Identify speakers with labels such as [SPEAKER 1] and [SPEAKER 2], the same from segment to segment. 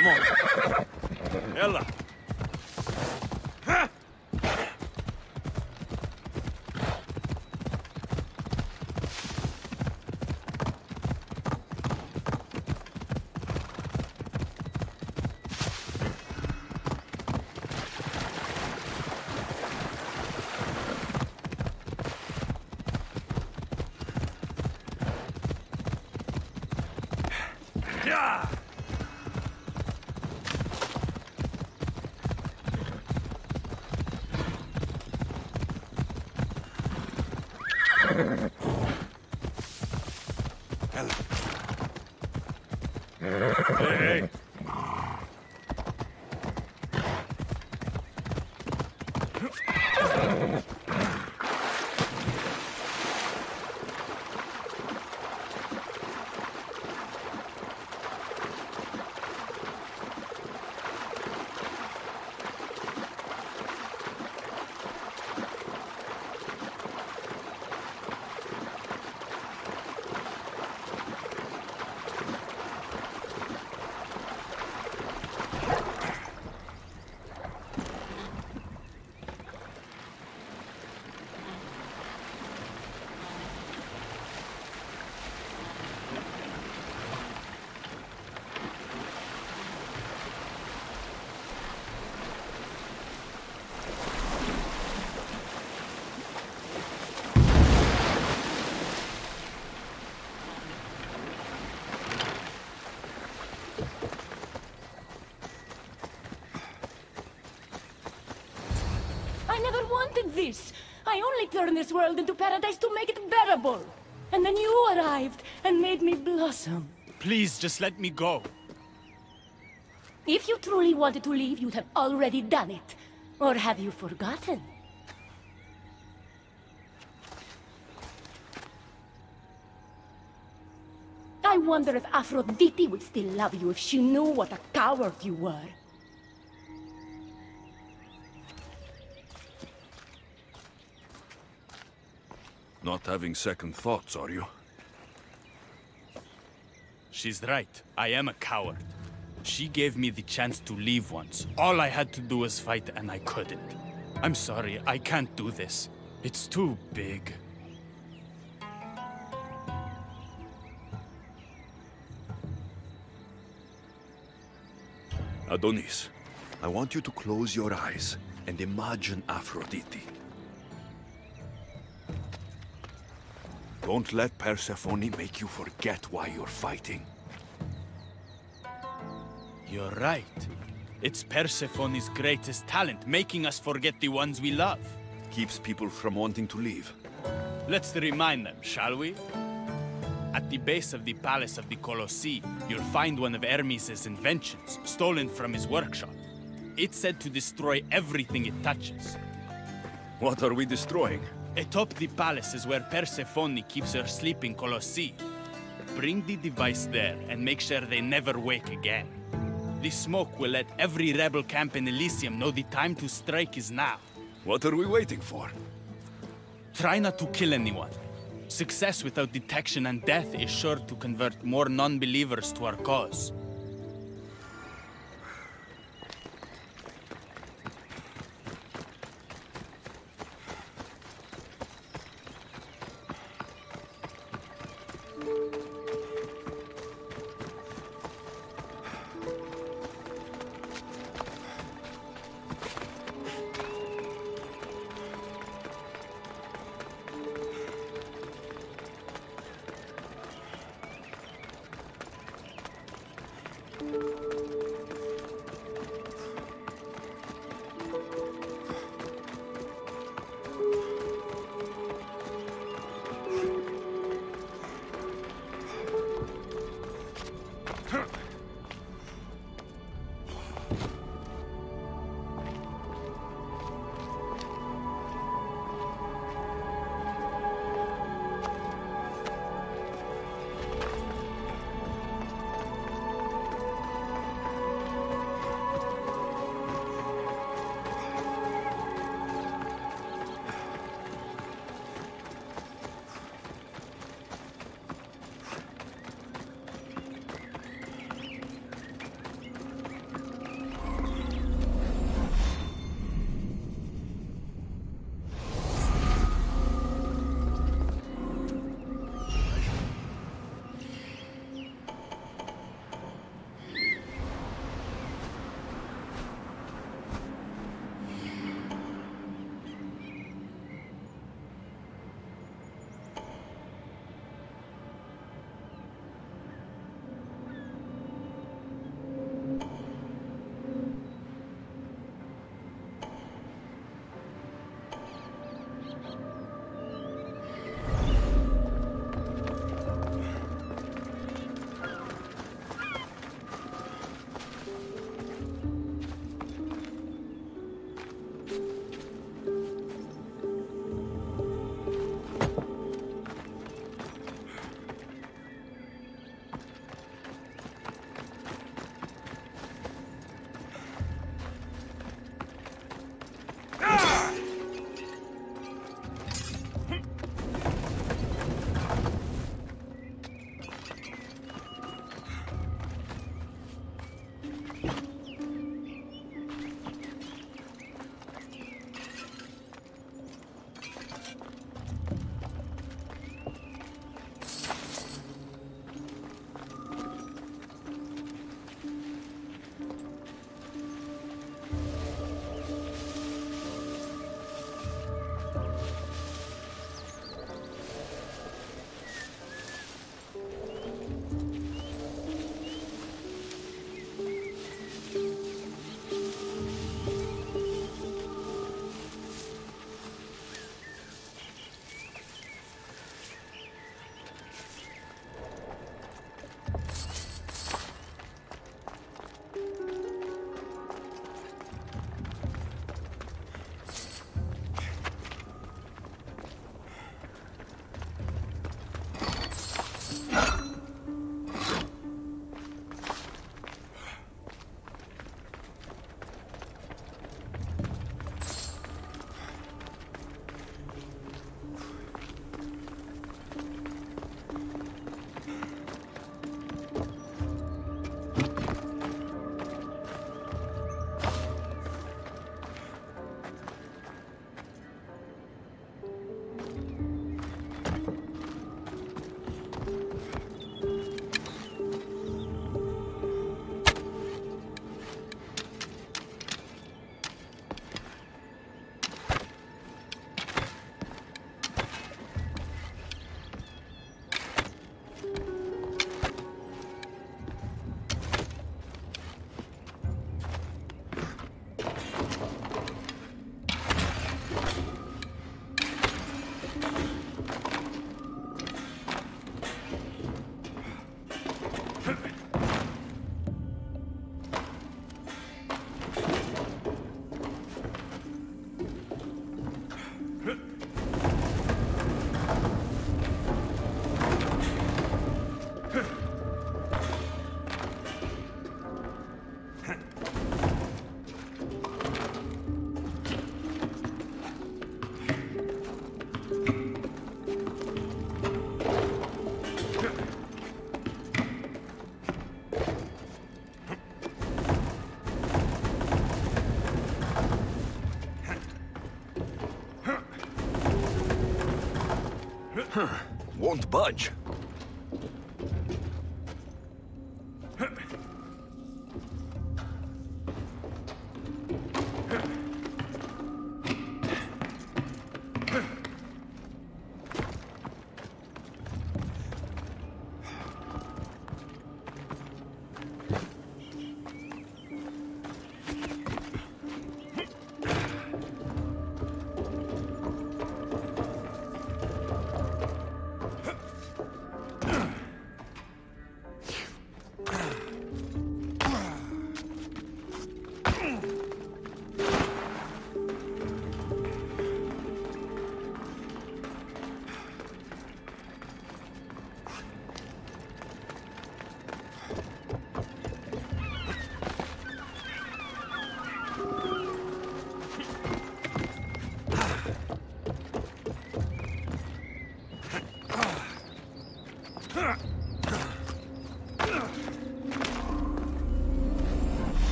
[SPEAKER 1] Come on. Ella. Hey.
[SPEAKER 2] I never wanted this. I only turned this world into paradise to make it bearable. And then you arrived and made me blossom.
[SPEAKER 3] Please, just let me go.
[SPEAKER 2] If you truly wanted to leave, you'd have already done it. Or have you forgotten? I wonder if Aphrodite would still love you if she knew what a coward you were.
[SPEAKER 1] Not having second thoughts, are you?
[SPEAKER 3] She's right. I am a coward. She gave me the chance to leave once. All I had to do was fight, and I couldn't. I'm sorry, I can't do this. It's too big.
[SPEAKER 1] Adonis, I want you to close your eyes and imagine Aphrodite. Don't let Persephone make you forget why you're fighting.
[SPEAKER 3] You're right. It's Persephone's greatest talent, making us forget the ones we love.
[SPEAKER 1] Keeps people from wanting to leave.
[SPEAKER 3] Let's remind them, shall we? At the base of the Palace of the Colossi, you'll find one of Hermes' inventions, stolen from his workshop. It's said to destroy everything it touches.
[SPEAKER 1] What are we destroying?
[SPEAKER 3] Atop the palace is where Persephone keeps her sleeping Colossi. Bring the device there and make sure they never wake again. The smoke will let every rebel camp in Elysium know the time to strike is now.
[SPEAKER 1] What are we waiting for?
[SPEAKER 3] Try not to kill anyone. Success without detection and death is sure to convert more non-believers to our cause.
[SPEAKER 1] Won't budge.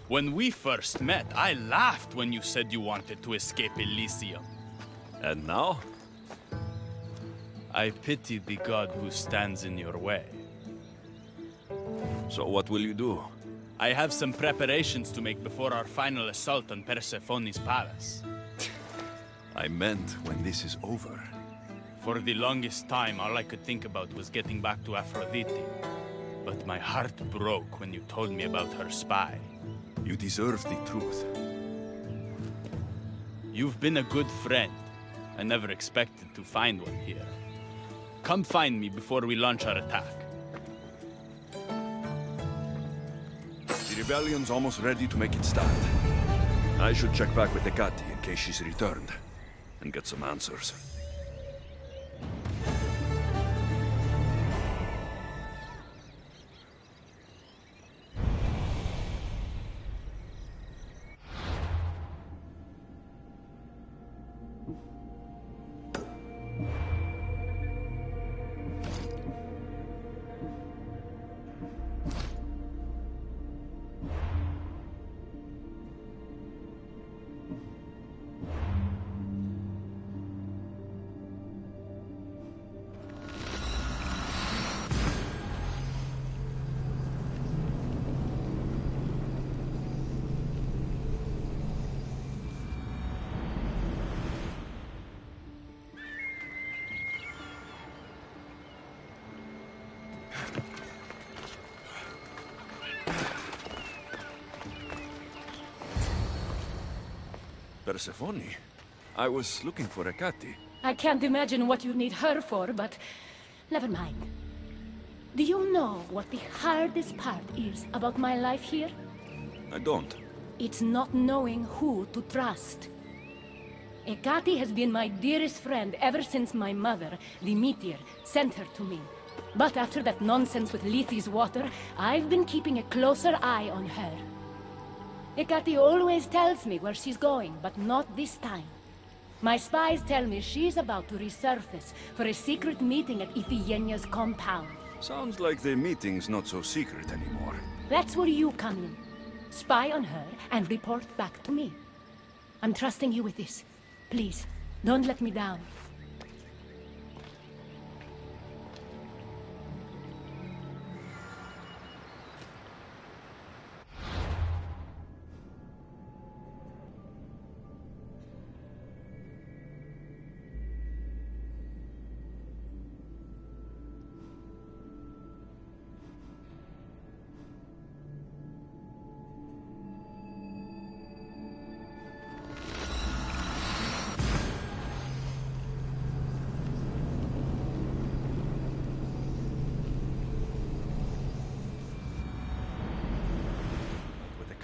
[SPEAKER 3] When we first met, I laughed when you said you wanted to escape Elysium.
[SPEAKER 1] And now?
[SPEAKER 3] I pity the god who stands in your way.
[SPEAKER 1] So what will you do?
[SPEAKER 3] I have some preparations to make before our final assault on Persephone's palace.
[SPEAKER 1] I meant when this is over.
[SPEAKER 3] For the longest time, all I could think about was getting back to Aphrodite. But my heart broke when you told me about her spy.
[SPEAKER 1] You deserve the truth.
[SPEAKER 3] You've been a good friend. I never expected to find one here. Come find me before we launch our attack.
[SPEAKER 1] The rebellion's almost ready to make its start. I should check back with Hecate in case she's returned, and get some answers. Persephone? I was looking for Hecate.
[SPEAKER 2] I can't imagine what you need her for, but never mind. Do you know what the hardest part is about my life here?
[SPEAKER 1] I don't.
[SPEAKER 2] It's not knowing who to trust. Hecate has been my dearest friend ever since my mother, the meteor, sent her to me. But after that nonsense with Lethe's water, I've been keeping a closer eye on her. Hecate always tells me where she's going, but not this time. My spies tell me she's about to resurface for a secret meeting at Iphigenia's compound.
[SPEAKER 1] Sounds like the meeting's not so secret anymore.
[SPEAKER 2] That's where you come in. Spy on her and report back to me. I'm trusting you with this. Please, don't let me down.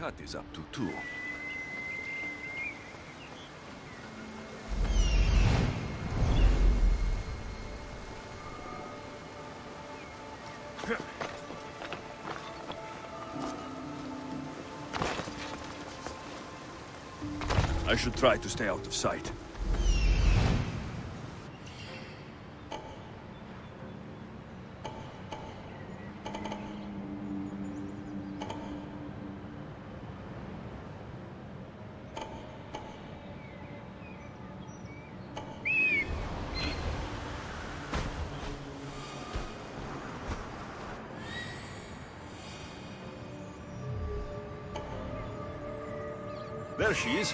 [SPEAKER 1] What is up to too. I should try to stay out of sight. There she is.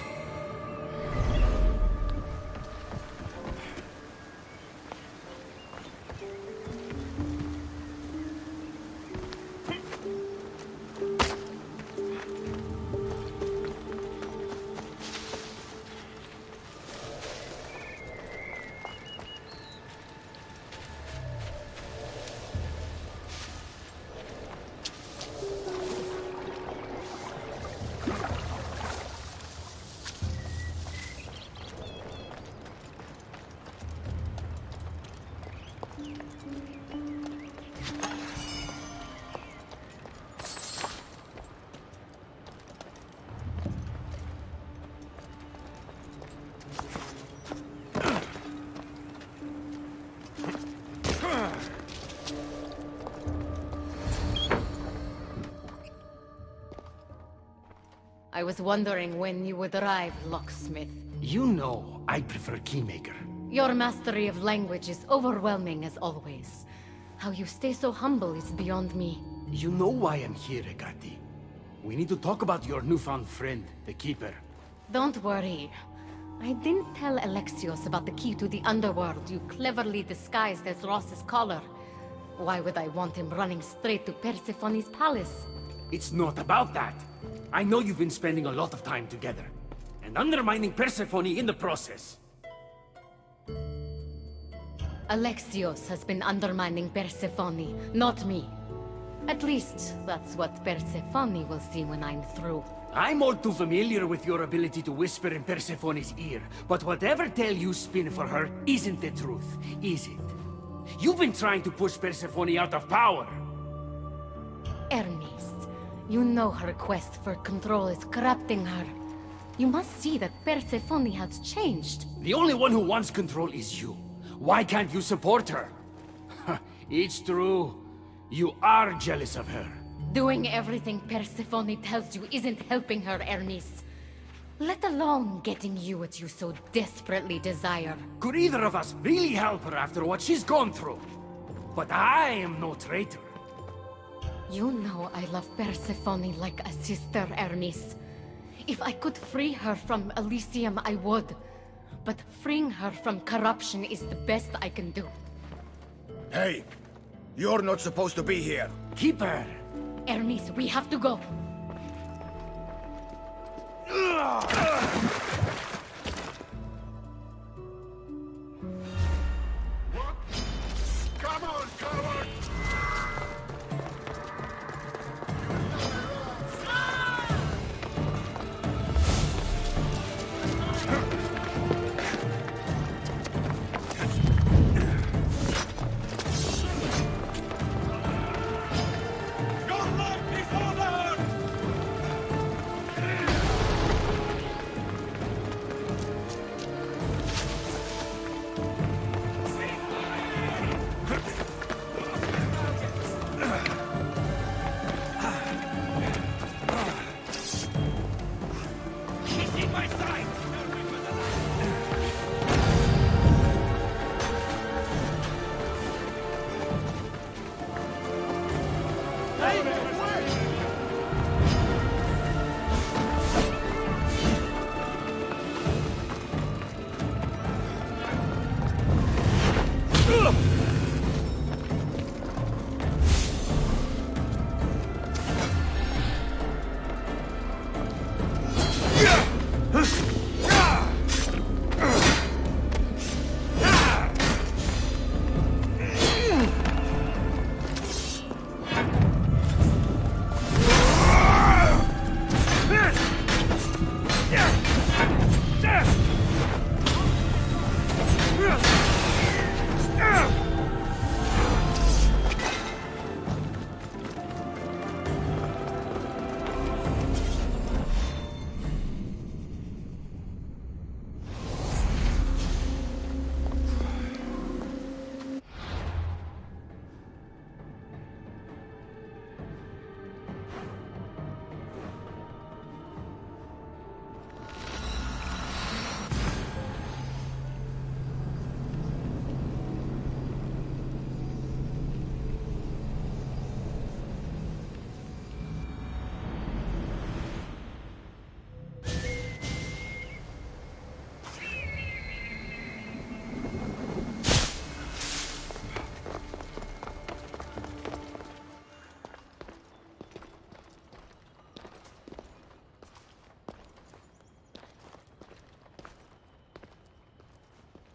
[SPEAKER 4] I was wondering when you would arrive, locksmith.
[SPEAKER 5] You know, I prefer keymaker.
[SPEAKER 4] Your mastery of language is overwhelming as always. How you stay so humble is beyond me.
[SPEAKER 5] You know why I'm here, Hecate. We need to talk about your newfound friend, the Keeper.
[SPEAKER 4] Don't worry. I didn't tell Alexios about the key to the underworld you cleverly disguised as Ross's collar. Why would I want him running straight to Persephone's palace?
[SPEAKER 5] It's not about that. I know you've been spending a lot of time together. and undermining Persephone in the process.
[SPEAKER 4] Alexios has been undermining Persephone, not me. At least, that's what Persephone will see when I'm through.
[SPEAKER 5] I'm all too familiar with your ability to whisper in Persephone's ear, but whatever tale you spin for her isn't the truth, is it? You've been trying to push Persephone out of power.
[SPEAKER 4] Hermes, you know her quest for control is corrupting her. You must see that Persephone has changed.
[SPEAKER 5] The only one who wants control is you. Why can't you support her? It's true. You are jealous of her.
[SPEAKER 4] Doing everything Persephone tells you isn't helping her, Hermes. Let alone getting you what you so desperately desire.
[SPEAKER 5] Could either of us really help her after what she's gone through? But I am no traitor.
[SPEAKER 4] You know I love Persephone like a sister, Hermes. If I could free her from Elysium, I would. But freeing her from corruption is the best I can do.
[SPEAKER 6] Hey, you're not supposed to be here.
[SPEAKER 5] Keep her.
[SPEAKER 4] Hermes, we have to go.
[SPEAKER 6] Come on, coward!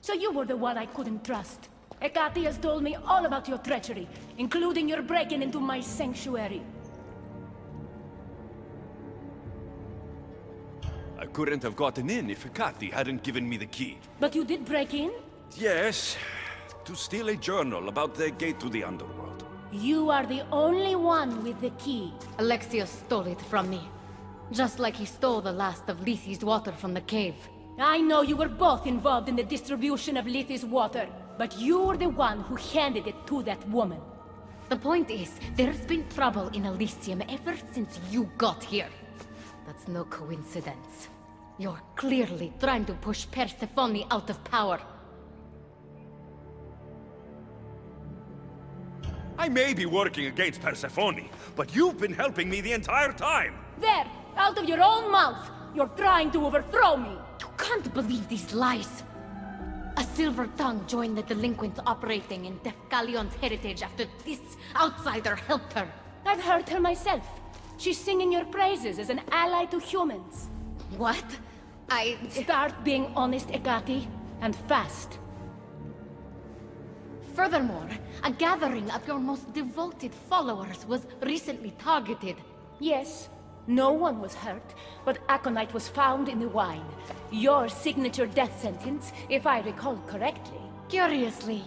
[SPEAKER 2] So you were the one I couldn't trust. Hecate has told me all about your treachery, including your breaking into my sanctuary.
[SPEAKER 1] I couldn't have gotten in if Hecate hadn't given me the key.
[SPEAKER 2] But you did break in?
[SPEAKER 1] Yes, to steal a journal about the gate to the underworld.
[SPEAKER 2] You are the only one with the key.
[SPEAKER 4] Alexios stole it from me. Just like he stole the last of Lethe's water from the cave.
[SPEAKER 2] I know you were both involved in the distribution of Lethe's water, but you were the one who handed it to that woman.
[SPEAKER 4] The point is, there's been trouble in Elysium ever since you got here. That's no coincidence. You're clearly trying to push Persephone out of power.
[SPEAKER 1] I may be working against Persephone, but you've been helping me the entire time!
[SPEAKER 2] There! Out of your own mouth! You're trying to overthrow me!
[SPEAKER 4] You can't believe these lies! A silver tongue joined the delinquents operating in Defcalion's heritage after this outsider helped her.
[SPEAKER 2] I've heard her myself. She's singing your praises as an ally to humans.
[SPEAKER 4] What?
[SPEAKER 2] Start being honest, Ekati, and fast.
[SPEAKER 4] Furthermore, a gathering of your most devoted followers was recently targeted.
[SPEAKER 2] Yes, no one was hurt, but aconite was found in the wine. Your signature death sentence, if I recall correctly.
[SPEAKER 4] Curiously,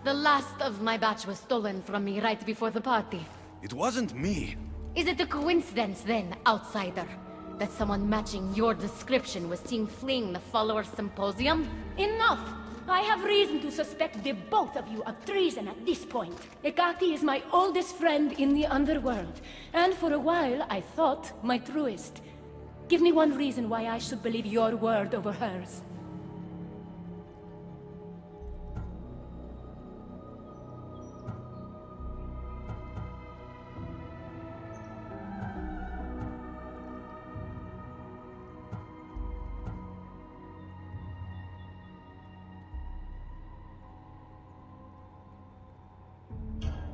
[SPEAKER 4] the last of my batch was stolen from me right before the party.
[SPEAKER 1] It wasn't me.
[SPEAKER 4] Is it a coincidence then, outsider, that someone matching your description was seen fleeing the followers' symposium?
[SPEAKER 2] Enough! I have reason to suspect the both of you of treason at this point. Ekati is my oldest friend in the underworld, and for a while I thought my truest. Give me one reason why I should believe your word over hers.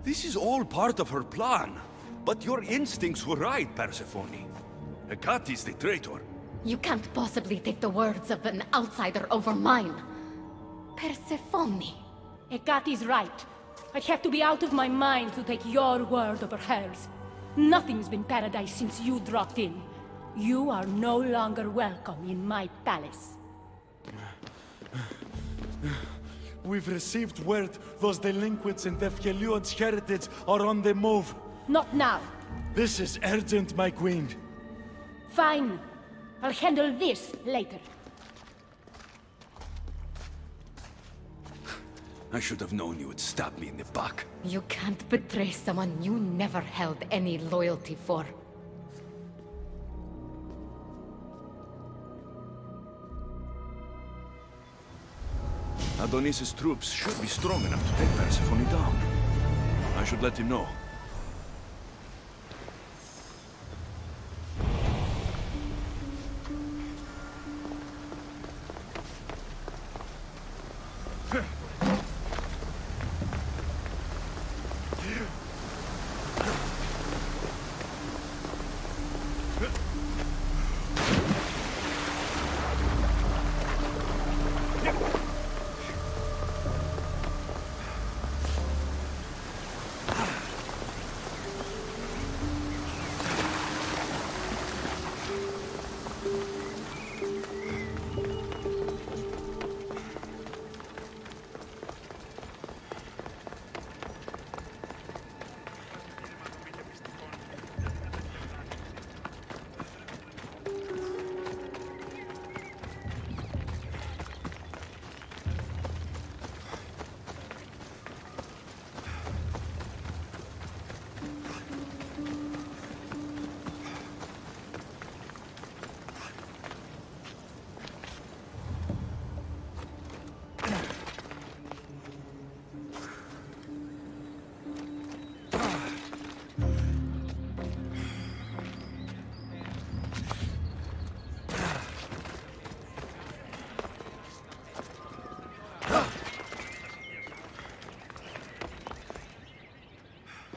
[SPEAKER 1] This is all part of her plan. But your instincts were right, Persephone. Hecata's the traitor.
[SPEAKER 4] You can't possibly take the words of an outsider over mine. Persephone.
[SPEAKER 2] Ekati's right. I'd have to be out of my mind to take your word over hers. Nothing's been paradise since you dropped in. You are no longer welcome in my palace.
[SPEAKER 7] We've received word those delinquents in Defkelion's heritage are on the move.
[SPEAKER 2] Not now.
[SPEAKER 7] This is urgent, my queen.
[SPEAKER 2] Fine. I'll handle this later.
[SPEAKER 1] I should have known you would stab me in the back.
[SPEAKER 4] You can't betray someone you never held any loyalty for.
[SPEAKER 1] Adonis's troops should be strong enough to take Persephone down. I should let him know.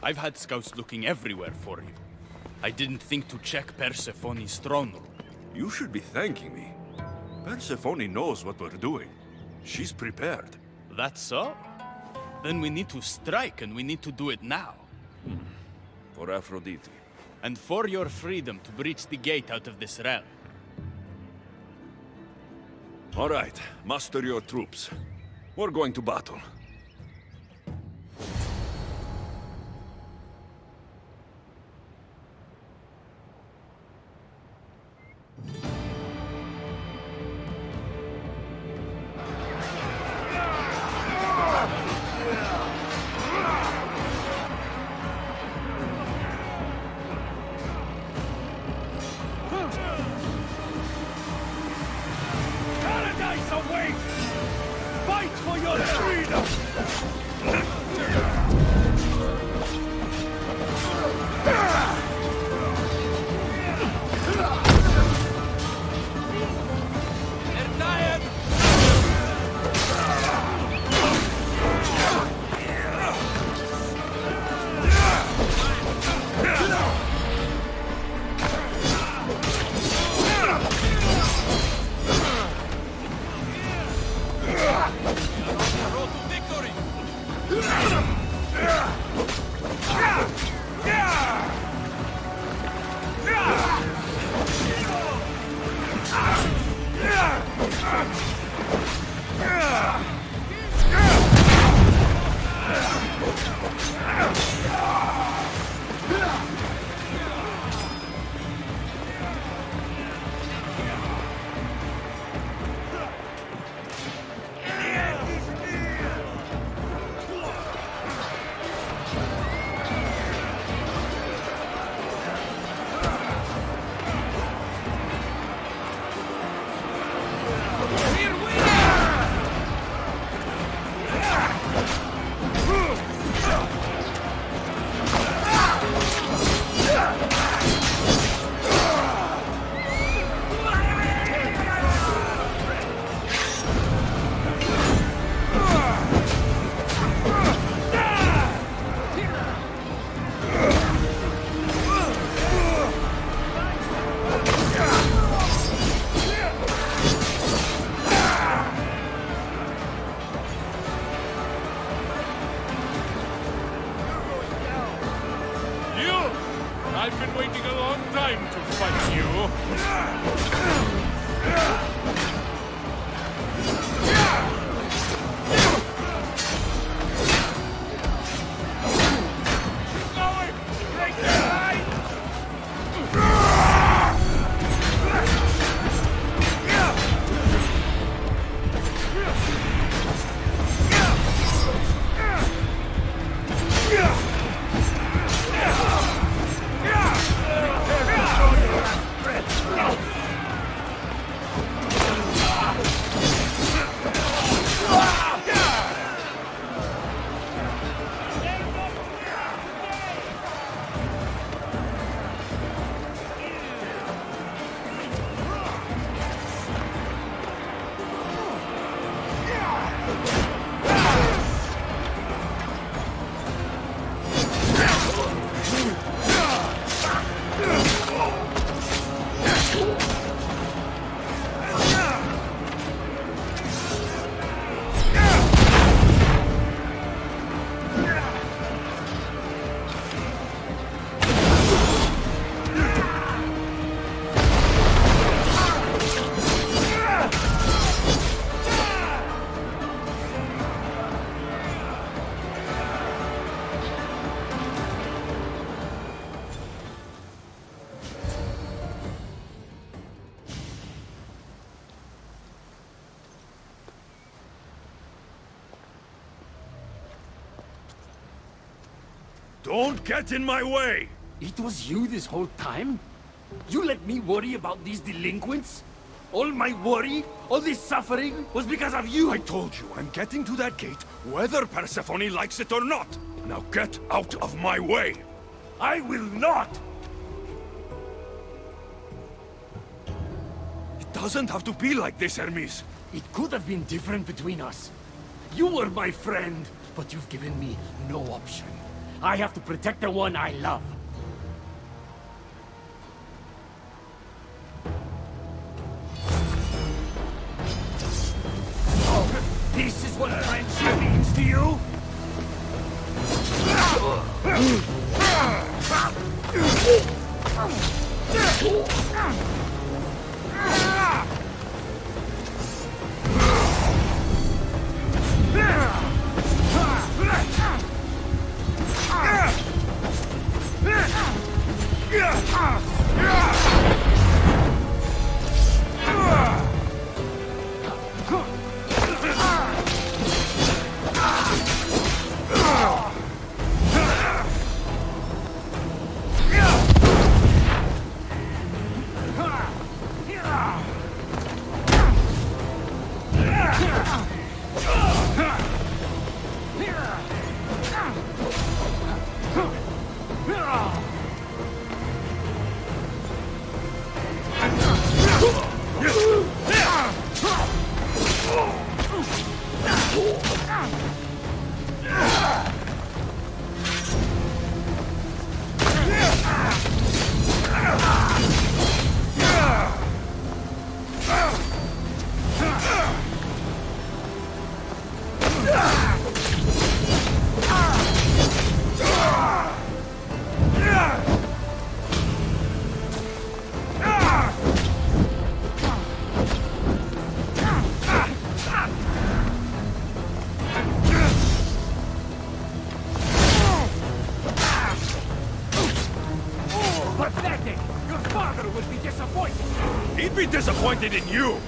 [SPEAKER 3] I've had scouts looking everywhere for you. I didn't think to check Persephone's throne room.
[SPEAKER 1] You should be thanking me. Persephone knows what we're doing. She's prepared.
[SPEAKER 3] That's so? Then we need to strike, and we need to do it now.
[SPEAKER 1] For Aphrodite.
[SPEAKER 3] And for your freedom to breach the gate out of this realm.
[SPEAKER 1] All right, muster your troops. We're going to battle.
[SPEAKER 7] Paradise awaits! Fight for your freedom! I've been waiting a long time to fight you.
[SPEAKER 1] Don't get in my way!
[SPEAKER 5] It was you this whole time? You let me worry about these delinquents? All my worry, all this suffering, was because of you!
[SPEAKER 1] I told you, I'm getting to that gate, whether Persephone likes it or not! Now get out of my way!
[SPEAKER 5] I will not!
[SPEAKER 1] It doesn't have to be like this, Hermes!
[SPEAKER 5] It could have been different between us. You were my friend, but you've given me no option. I have to protect the one I love. Oh, this is what friendship means to you?
[SPEAKER 1] Disappointed in you!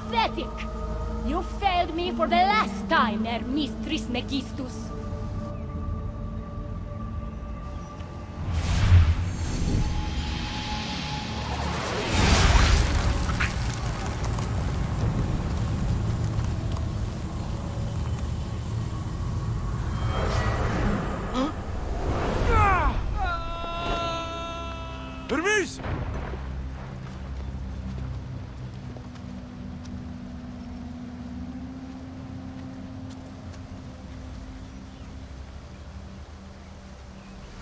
[SPEAKER 2] pathetic! You failed me for the last time, Hermes Trismegistus.
[SPEAKER 1] Hermes!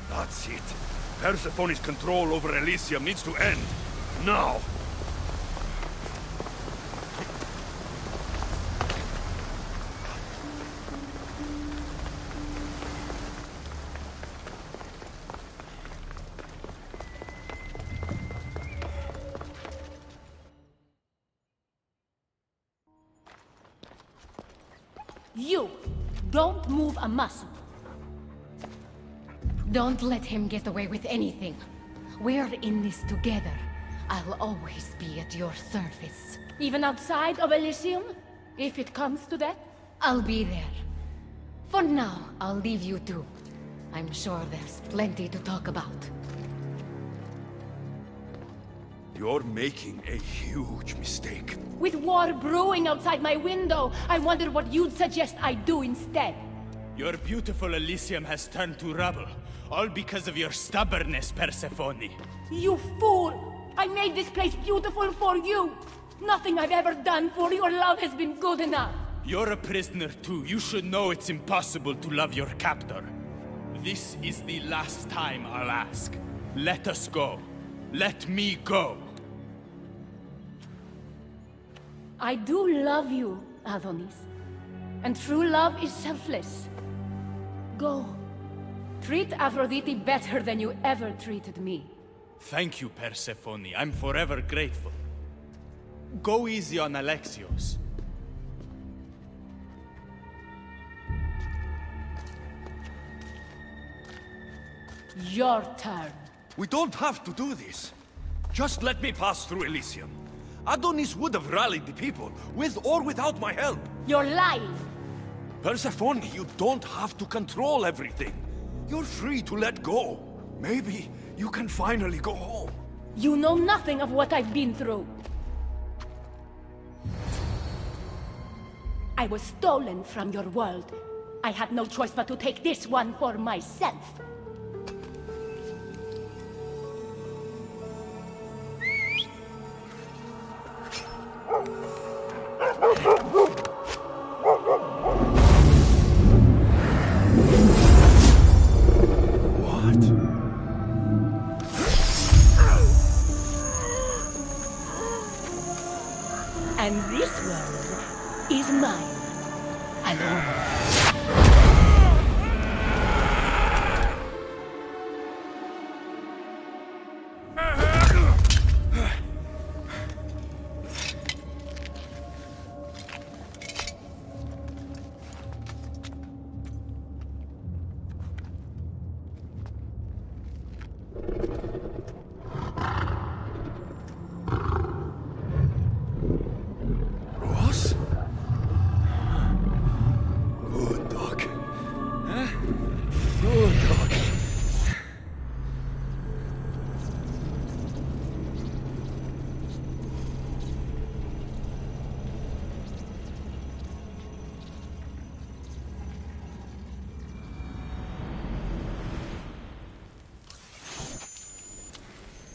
[SPEAKER 1] That's it. Persephone's control over Elysium needs to end. Now!
[SPEAKER 2] You don't move a muscle.
[SPEAKER 4] Don't let him get away with anything. We're in this together. I'll always be at your service.
[SPEAKER 2] Even outside of Elysium? If it comes to that?
[SPEAKER 4] I'll be there. For now, I'll leave you two. I'm sure there's plenty to talk about.
[SPEAKER 1] You're making a huge mistake.
[SPEAKER 2] With war brewing outside my window, I wonder what you'd suggest I do instead.
[SPEAKER 3] Your beautiful Elysium has turned to rubble, all because of your stubbornness, Persephone.
[SPEAKER 2] You fool! I made this place beautiful for you! Nothing I've ever done for your love has been good enough!
[SPEAKER 3] You're a prisoner too. You should know it's impossible to love your captor. This is the last time I'll ask. Let us go. Let me go.
[SPEAKER 2] I do love you, Adonis. And true love is selfless. Go. Treat Aphrodite better than you ever treated me.
[SPEAKER 3] Thank you, Persephone. I'm forever grateful. Go easy on Alexios.
[SPEAKER 2] Your turn.
[SPEAKER 1] We don't have to do this. Just let me pass through Elysium. Adonis would have rallied the people, with or without my help.
[SPEAKER 2] You're lying.
[SPEAKER 1] Persephone, you don't have to control everything. You're free to let go. Maybe you can finally go home.
[SPEAKER 2] You know nothing of what I've been through. I was stolen from your world. I had no choice but to take this one for myself. And this world is mine, alone.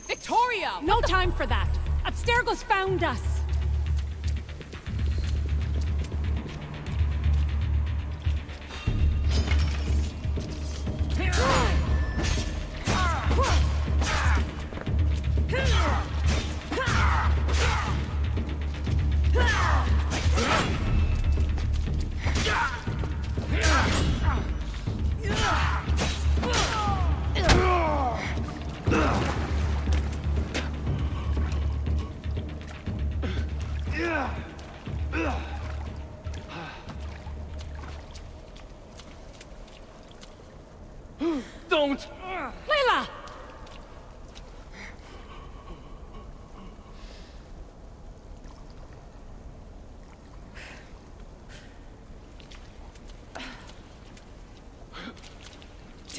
[SPEAKER 8] Victoria! No time for that! Abstergo's found us!
[SPEAKER 5] Don't!
[SPEAKER 8] Layla!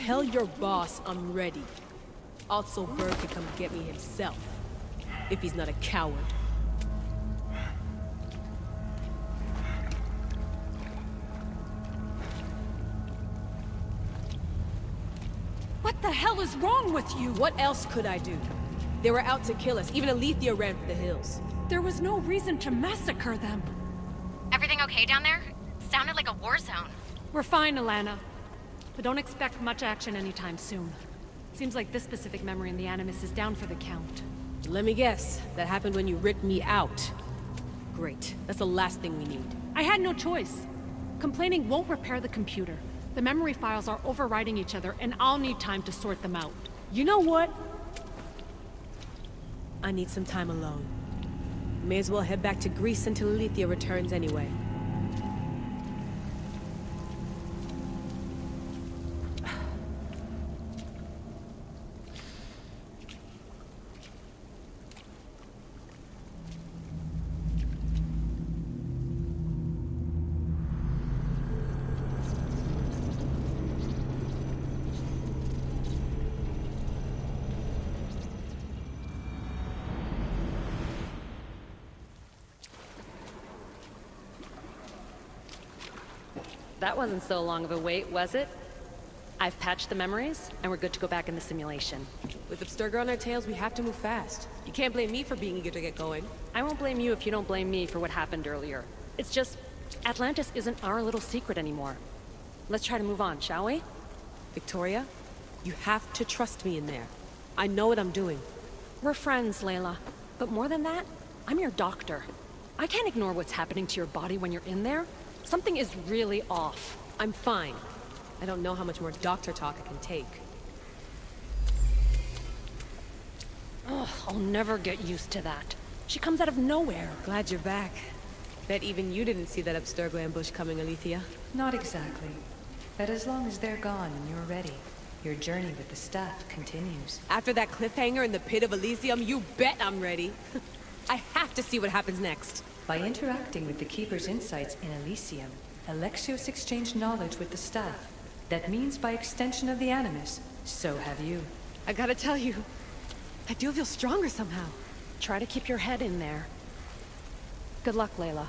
[SPEAKER 9] tell your boss I'm ready. Also, Bird can come get me himself, if he's not a coward.
[SPEAKER 8] What the hell is wrong with you?
[SPEAKER 9] What else could I do? They were out to kill us. Even Alethea ran for the hills.
[SPEAKER 8] There was no reason to massacre them.
[SPEAKER 4] Everything okay down there? Sounded like a war zone.
[SPEAKER 8] We're fine, Alana. But don't expect much action anytime soon. Seems like this specific memory in the Animus is down for the count.
[SPEAKER 9] Let me guess. That happened when you ripped me out. Great. That's the last thing we need.
[SPEAKER 8] I had no choice. Complaining won't repair the computer. The memory files are overriding each other, and I'll need time to sort them out.
[SPEAKER 9] You know what? I need some time alone. May as well head back to Greece until Alethea returns anyway.
[SPEAKER 2] That wasn't so long of a wait, was it? I've patched the memories, and we're good to go back in the simulation.
[SPEAKER 9] With Abstergo on our tails, we have to move fast. You can't blame me for being eager to get going.
[SPEAKER 2] I won't blame you if you don't blame me for what happened earlier. It's just, Atlantis isn't our little secret anymore. Let's try to move on, shall we?
[SPEAKER 9] Victoria, you have to trust me in there. I know what I'm doing.
[SPEAKER 2] We're friends, Layla. But more than that, I'm your doctor. I can't ignore what's happening to your body when you're in there. Something is really off.
[SPEAKER 9] I'm fine. I don't know how much more doctor talk I can take.
[SPEAKER 2] Ugh, I'll never get used to that. She comes out of nowhere.
[SPEAKER 9] Glad you're back. Bet even you didn't see that Abstergo ambush coming, Alethea.
[SPEAKER 10] Not exactly. But as long as they're gone and you're ready, your journey with the staff continues.
[SPEAKER 9] After that cliffhanger in the pit of Elysium, you bet I'm ready. I have to see what happens next.
[SPEAKER 10] By interacting with the Keeper's insights in Elysium, Alexios exchanged knowledge with the staff. That means by extension of the Animus, so have you.
[SPEAKER 9] I gotta tell you, I do feel stronger somehow.
[SPEAKER 2] Try to keep your head in there. Good luck, Layla.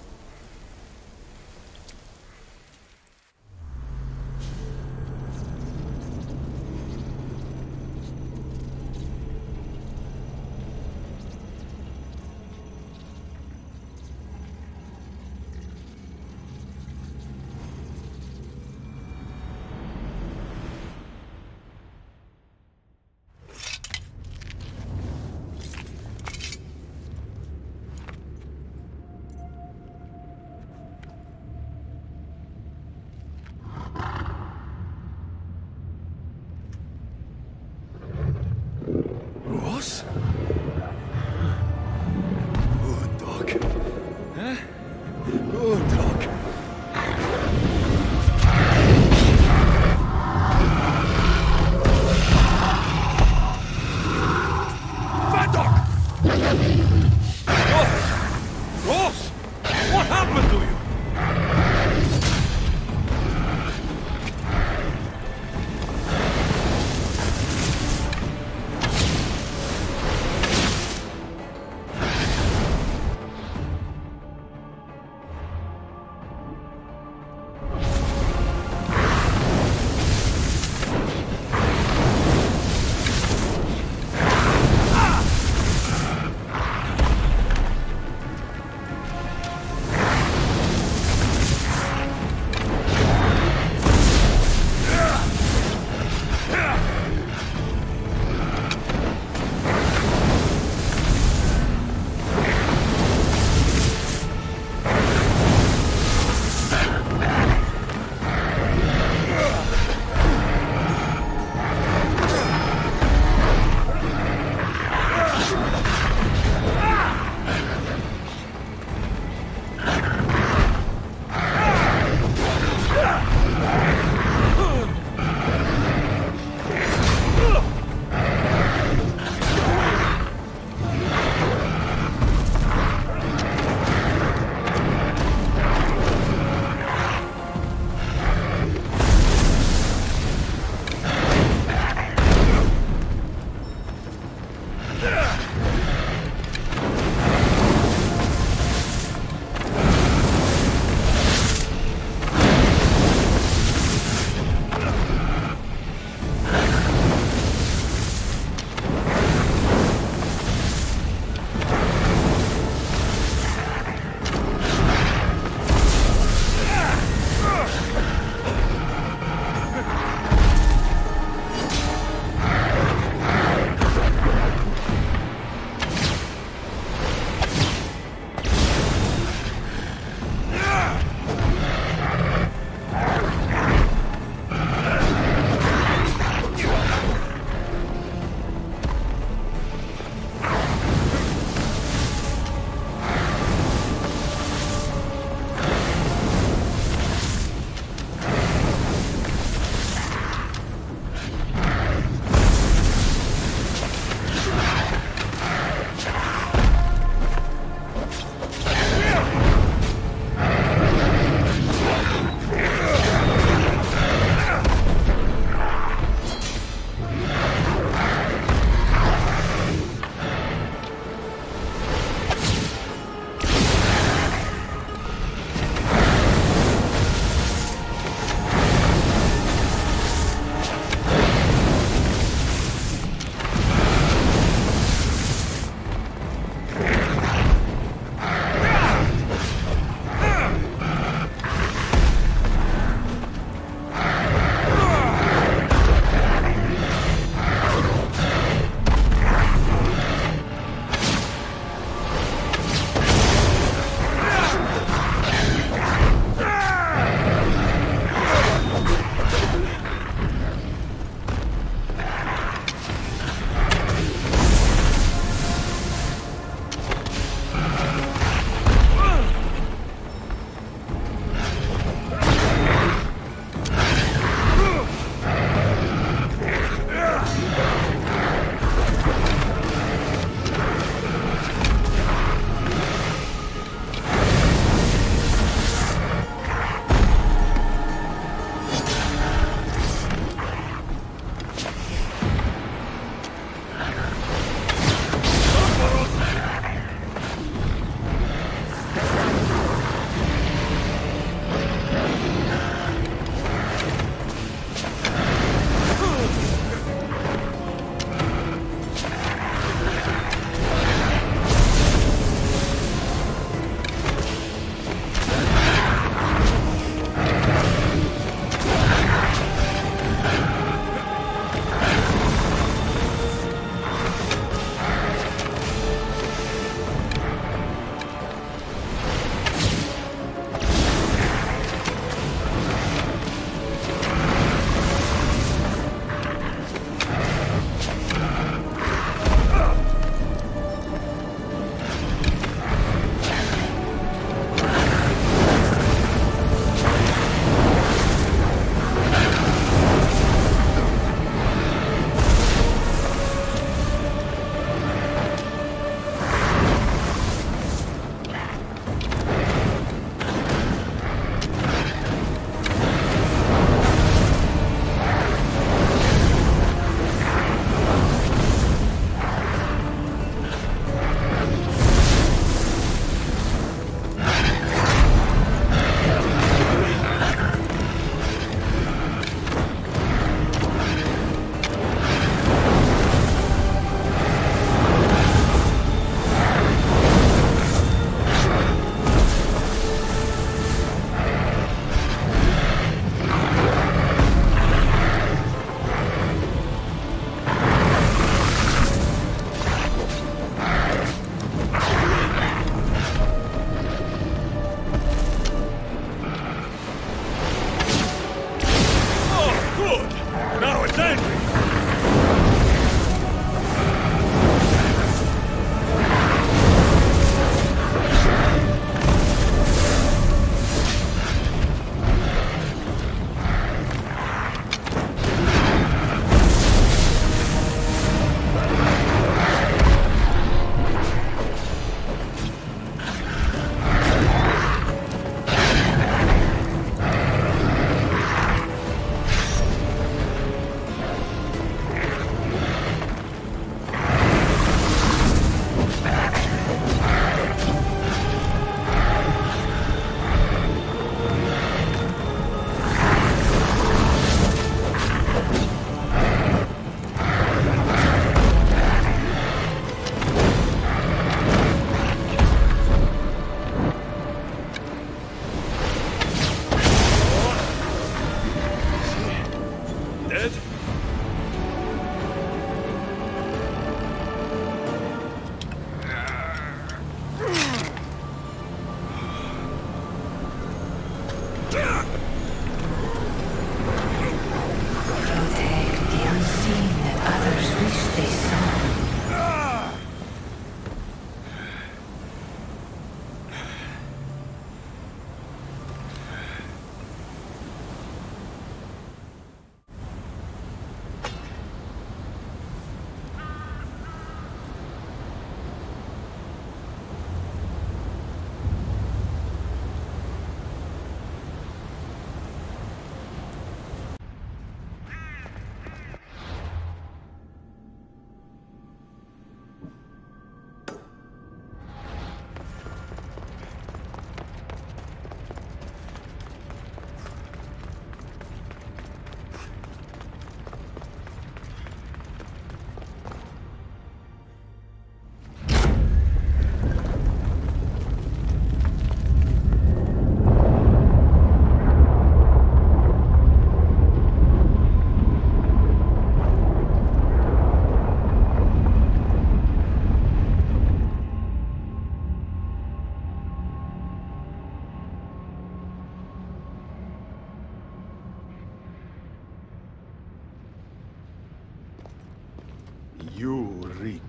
[SPEAKER 11] You reek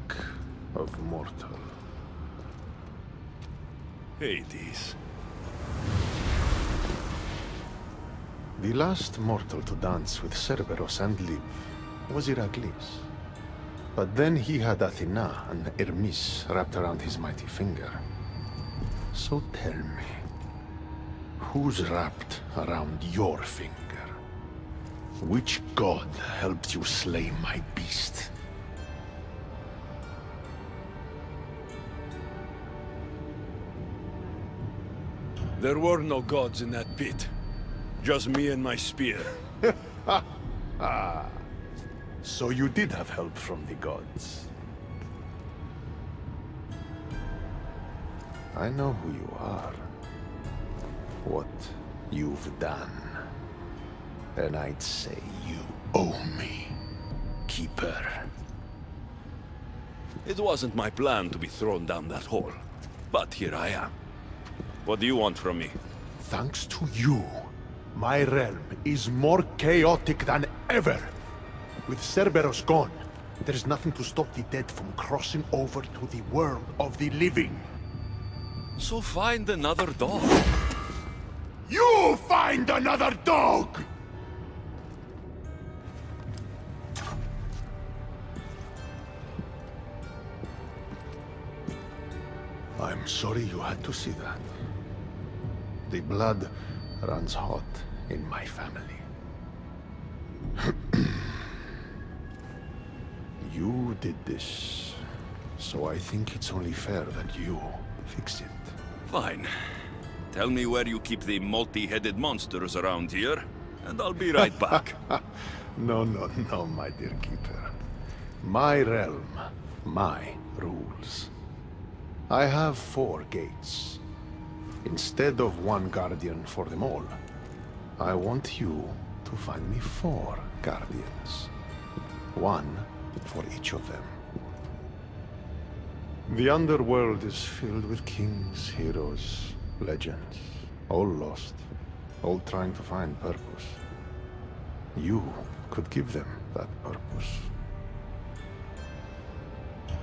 [SPEAKER 11] of mortal.
[SPEAKER 1] Hades.
[SPEAKER 11] The last mortal to dance with Cerberus and live was Heracles. But then he had Athena and Hermes wrapped around his mighty finger. So tell me, who's wrapped around your finger? Which god helped you slay my beast?
[SPEAKER 1] There were no gods in that pit. Just me and my spear.
[SPEAKER 11] So you did have help from the gods. I know who you are. What you've done. And I'd say you owe me, Keeper.
[SPEAKER 1] It wasn't my plan to be thrown down that hole. But here I am. What do you want from me?
[SPEAKER 11] Thanks to you, my realm is more chaotic than ever. With Cerberus gone, there's nothing to stop the dead from crossing over to the world of the living.
[SPEAKER 1] So find another dog.
[SPEAKER 11] You find another dog! I'm sorry you had to see that. The blood runs hot in my family. You did this, so I think it's only fair that you fix it.
[SPEAKER 1] Fine. Tell me where you keep the multi-headed monsters around here, and I'll be right back.
[SPEAKER 11] No, my dear Keeper. My realm, my rules. I have 4 gates. Instead of 1 guardian for them all, I want you to find me 4 guardians. 1 for each of them. The underworld is filled with kings, heroes, legends, all lost, all trying to find purpose. You could give them that purpose.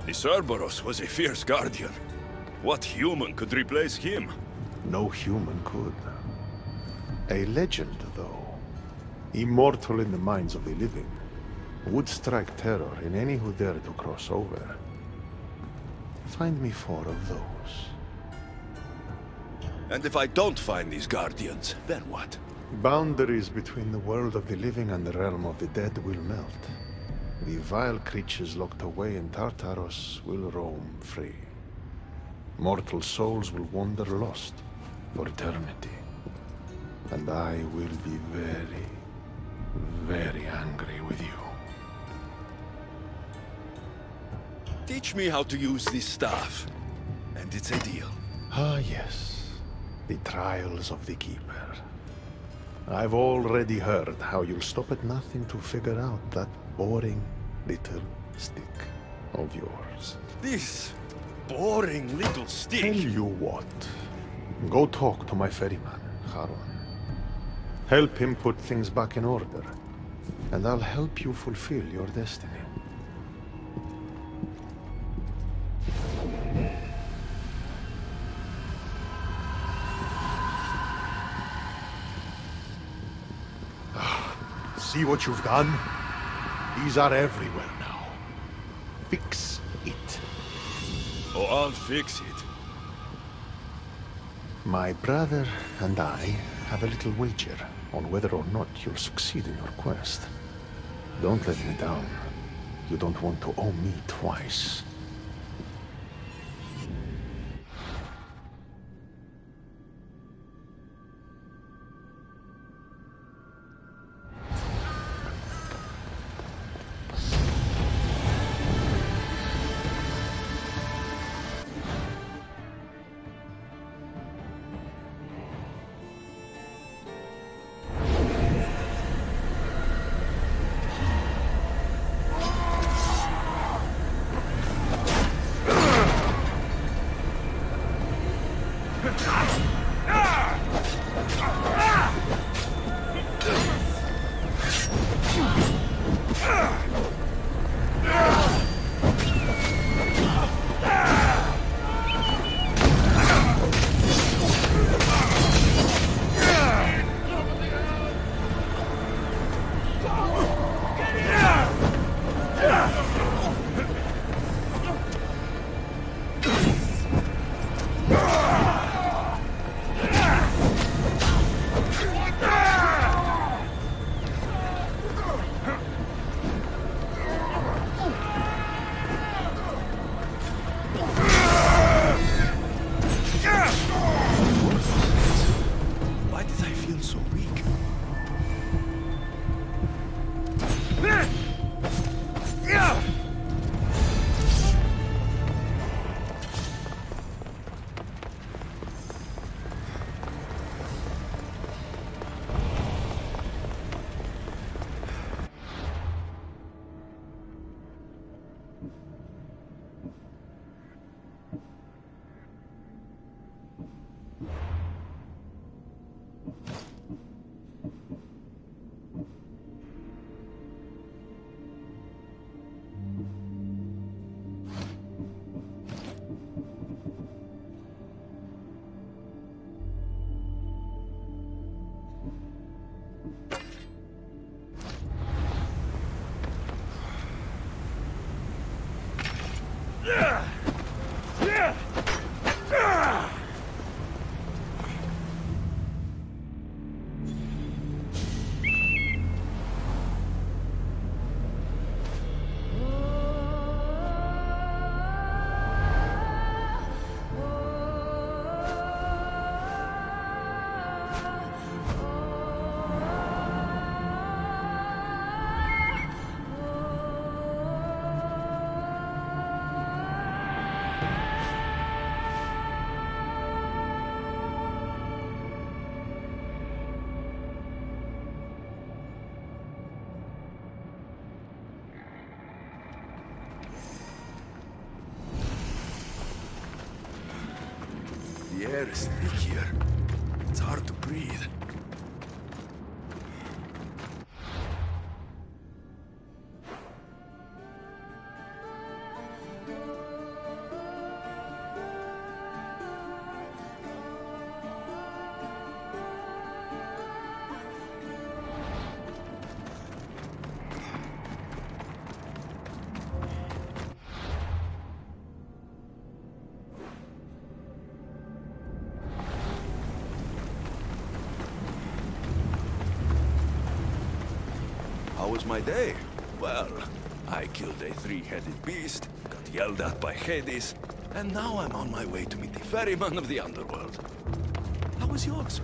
[SPEAKER 1] The Cerberus was a fierce guardian. What human could replace him?
[SPEAKER 11] No human could. A legend, though, immortal in the minds of the living, would strike terror in any who dare to cross over. Find me 4 of those.
[SPEAKER 1] And if I don't find these guardians, then what?
[SPEAKER 11] Boundaries between the world of the living and the realm of the dead will melt. The vile creatures locked away in Tartaros will roam free. Mortal souls will wander lost for eternity. And I will be very, very angry with you.
[SPEAKER 1] Teach me how to use this staff, and it's a deal.
[SPEAKER 11] Ah, yes. The trials of the Keeper. I've already heard how you'll stop at nothing to figure out that boring little stick of yours.
[SPEAKER 1] This boring little stick?
[SPEAKER 11] Tell you what. Go talk to my ferryman, Charon. Help him put things back in order, and I'll help you fulfill your destiny. See what you've done? These are everywhere now. Fix it.
[SPEAKER 1] Oh, I'll fix it.
[SPEAKER 11] My brother and I have a little wager on whether or not you'll succeed in your quest. Don't let me down. You don't want to owe me twice.
[SPEAKER 1] The air is thick here. It's hard to breathe. was my day? Well, I killed a three-headed beast, got yelled at by Hades, and now I'm on my way to meet the ferryman of the underworld. How was yours?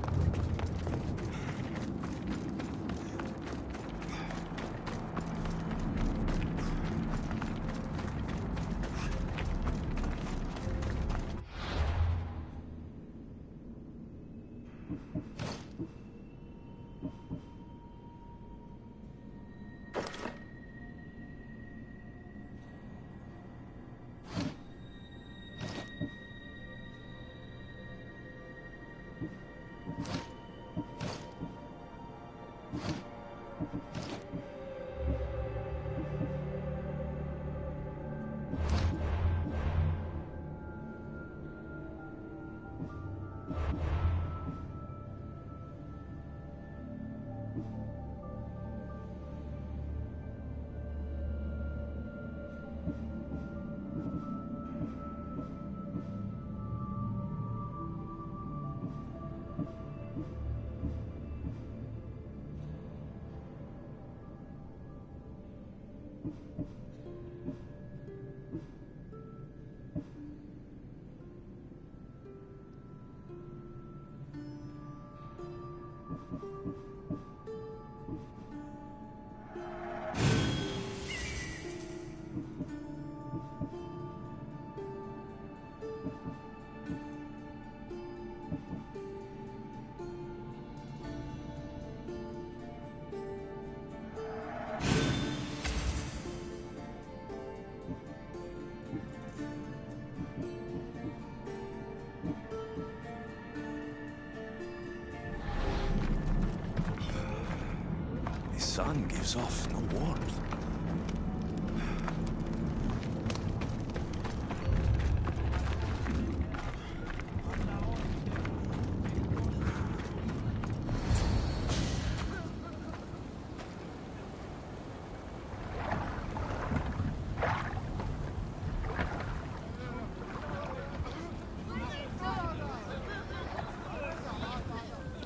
[SPEAKER 1] The sun gives off no warmth.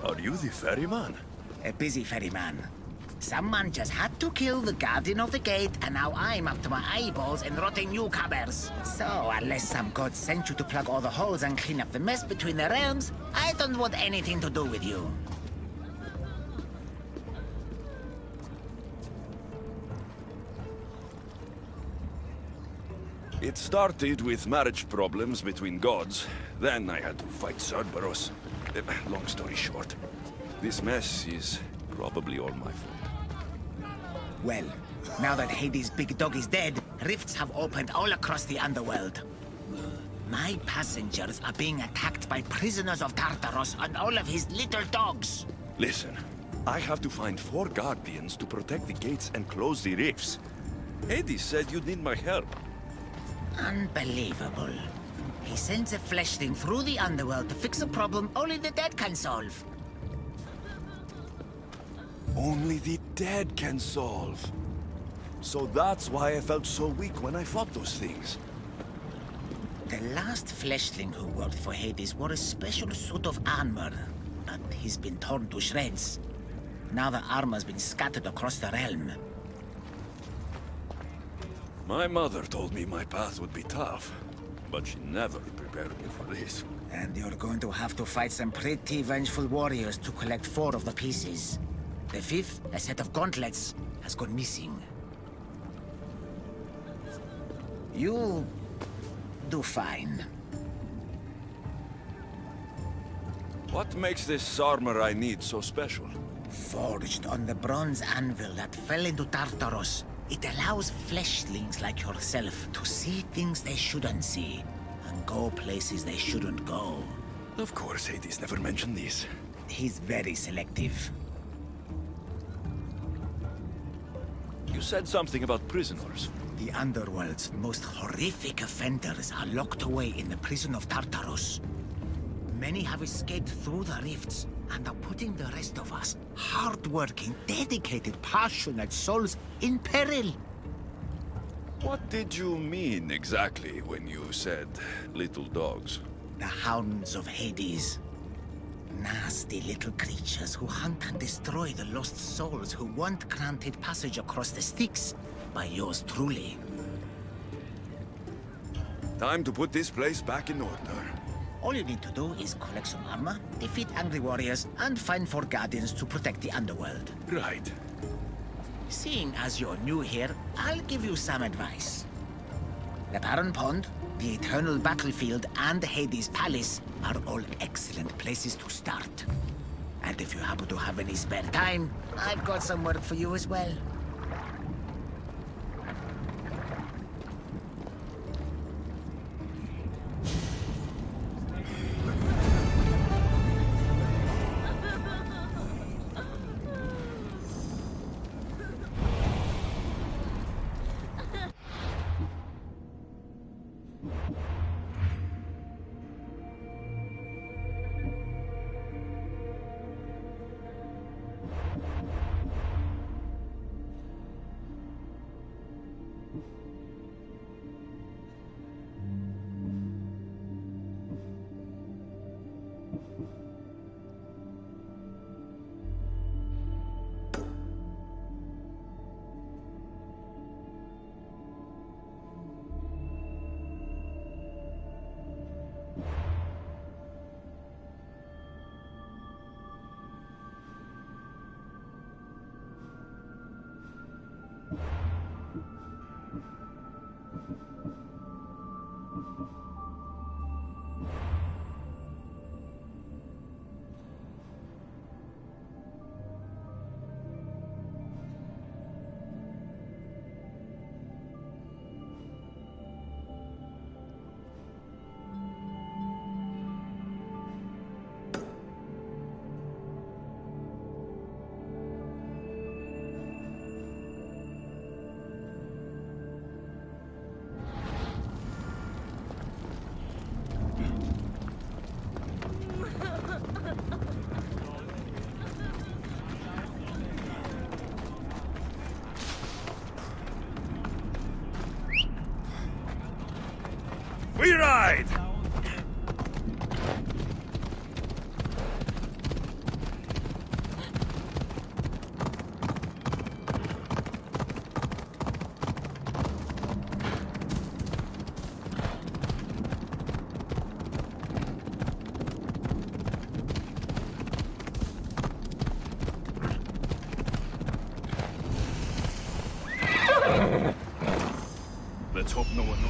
[SPEAKER 1] Are you the ferryman?
[SPEAKER 12] A busy ferryman. Someone just had to kill the guardian of the gate, and now I'm up to my eyeballs in rotting newcomers. So, unless some god sent you to plug all the holes and clean up the mess between the realms, I don't want anything to do with you.
[SPEAKER 1] It started with marriage problems between gods. Then I had to fight Cerberus. Long story short, this mess is probably all my fault.
[SPEAKER 12] Well, now that Hades' big dog is dead, rifts have opened all across the underworld. My passengers are being attacked by prisoners of Tartarus and all of his little dogs.
[SPEAKER 1] Listen, I have to find 4 guardians to protect the gates and close the rifts. Hades said you'd need my help.
[SPEAKER 12] Unbelievable. He sends a fleshling through the underworld to fix a problem only the dead can solve.
[SPEAKER 1] Only the dead can solve. So that's why I felt so weak when I fought those things.
[SPEAKER 12] The last fleshling who worked for Hades wore a special suit of armor, but he's been torn to shreds. Now the armor's been scattered across the realm.
[SPEAKER 1] My mother told me my path would be tough, but she never prepared me for this.
[SPEAKER 12] And you're going to have to fight some pretty vengeful warriors to collect 4 of the pieces. The 5th, a set of gauntlets, has gone missing. You'll do fine.
[SPEAKER 1] What makes this armor I need so special?
[SPEAKER 12] Forged on the bronze anvil that fell into Tartarus, it allows fleshlings like yourself to see things they shouldn't see, and go places they shouldn't go.
[SPEAKER 1] Of course, Hades never mentioned these.
[SPEAKER 12] He's very selective.
[SPEAKER 1] You said something about prisoners.
[SPEAKER 12] The underworld's most horrific offenders are locked away in the prison of Tartarus. Many have escaped through the rifts, and are putting the rest of us, hard-working, dedicated, passionate souls, in peril.
[SPEAKER 1] What did you mean exactly when you said little dogs?
[SPEAKER 12] The hounds of Hades. Nasty little creatures who hunt and destroy the lost souls who weren't granted passage across the Styx by yours truly.
[SPEAKER 1] Time to put this place back in order.
[SPEAKER 12] All you need to do is collect some armor, defeat angry warriors, and find 4 guardians to protect the underworld.
[SPEAKER 1] Right.
[SPEAKER 12] Seeing as you're new here, I'll give you some advice. The Barren Pond, the Eternal Battlefield, and Hades Palace are all excellent places to start. And if you happen to have any spare time, I've got some work for you as well.
[SPEAKER 1] We ride! Let's hope no one knows.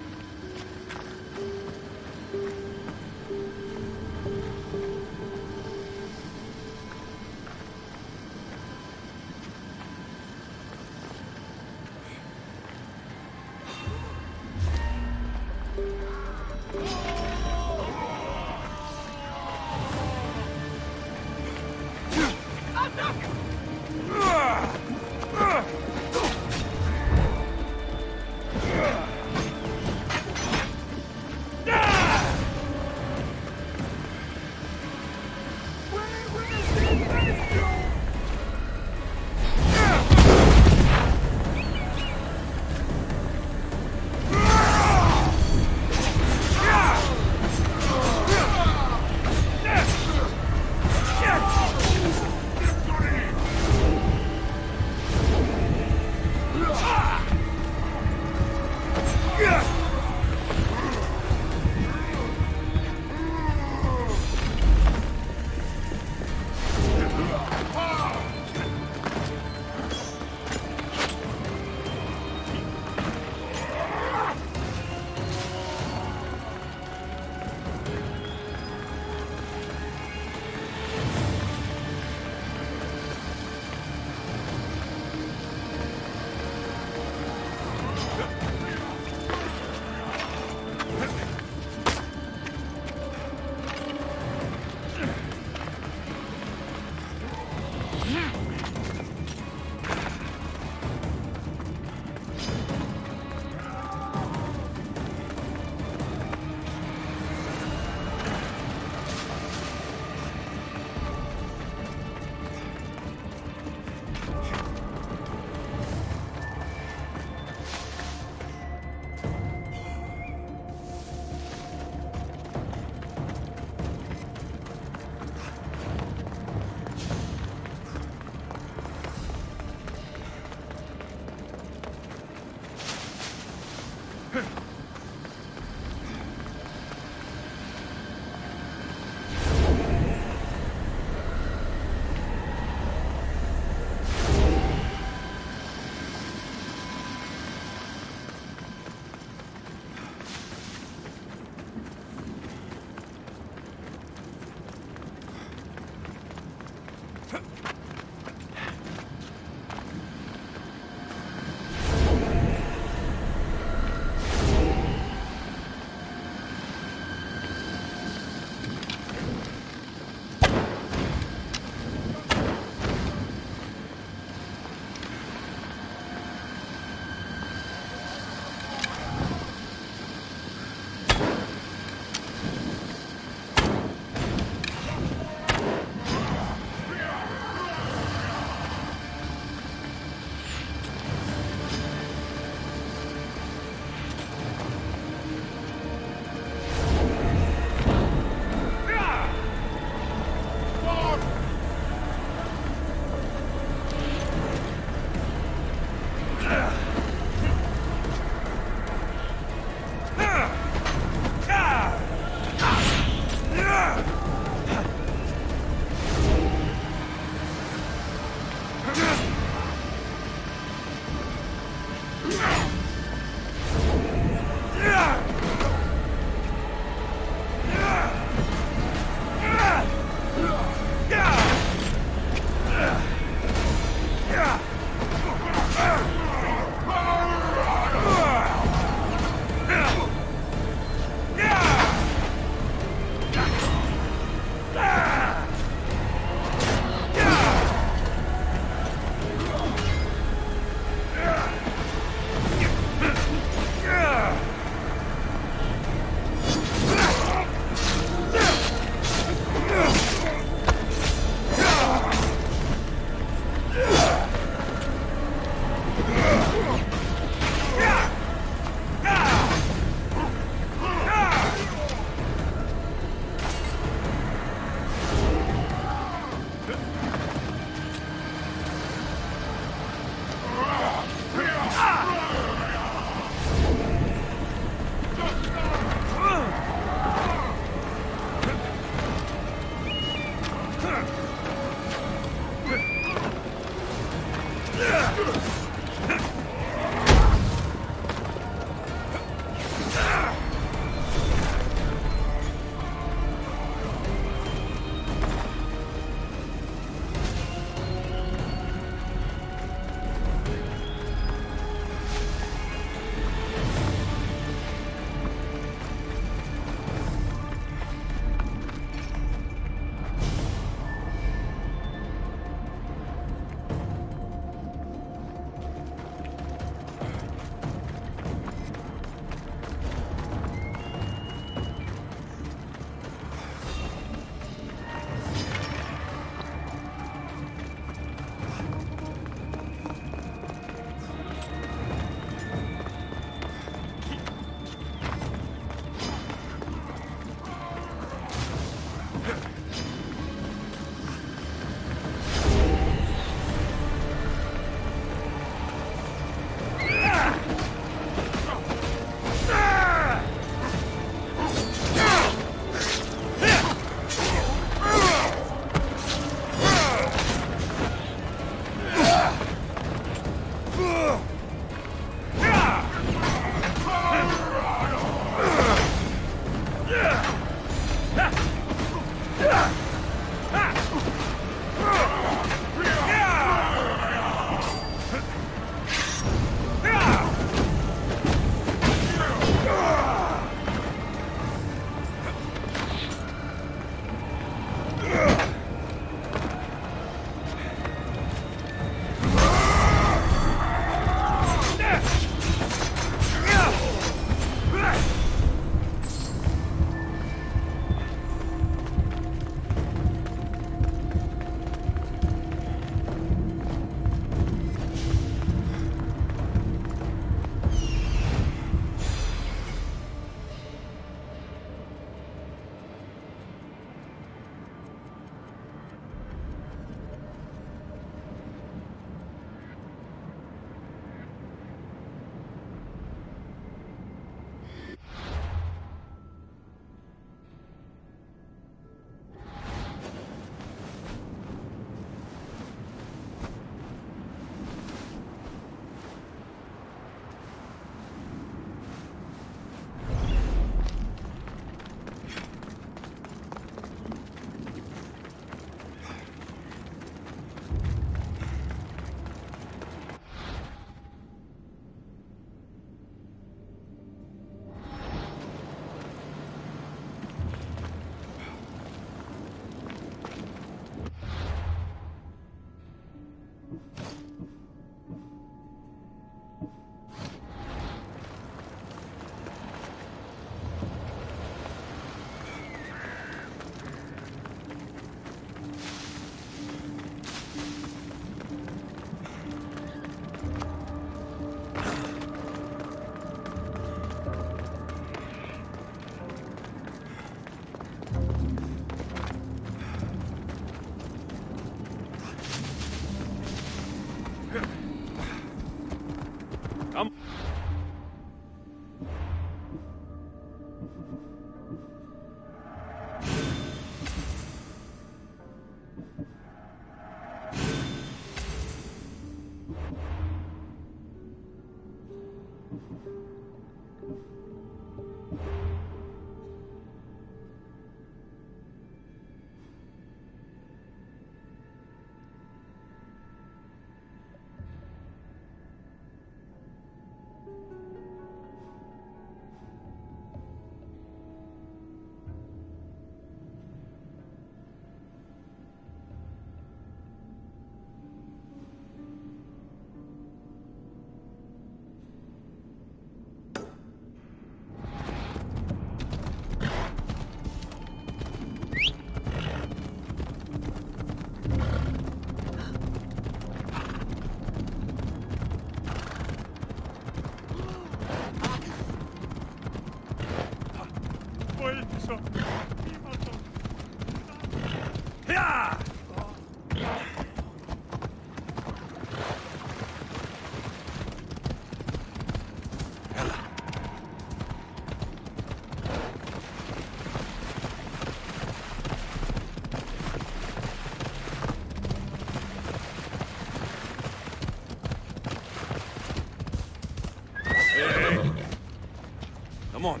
[SPEAKER 1] Come on.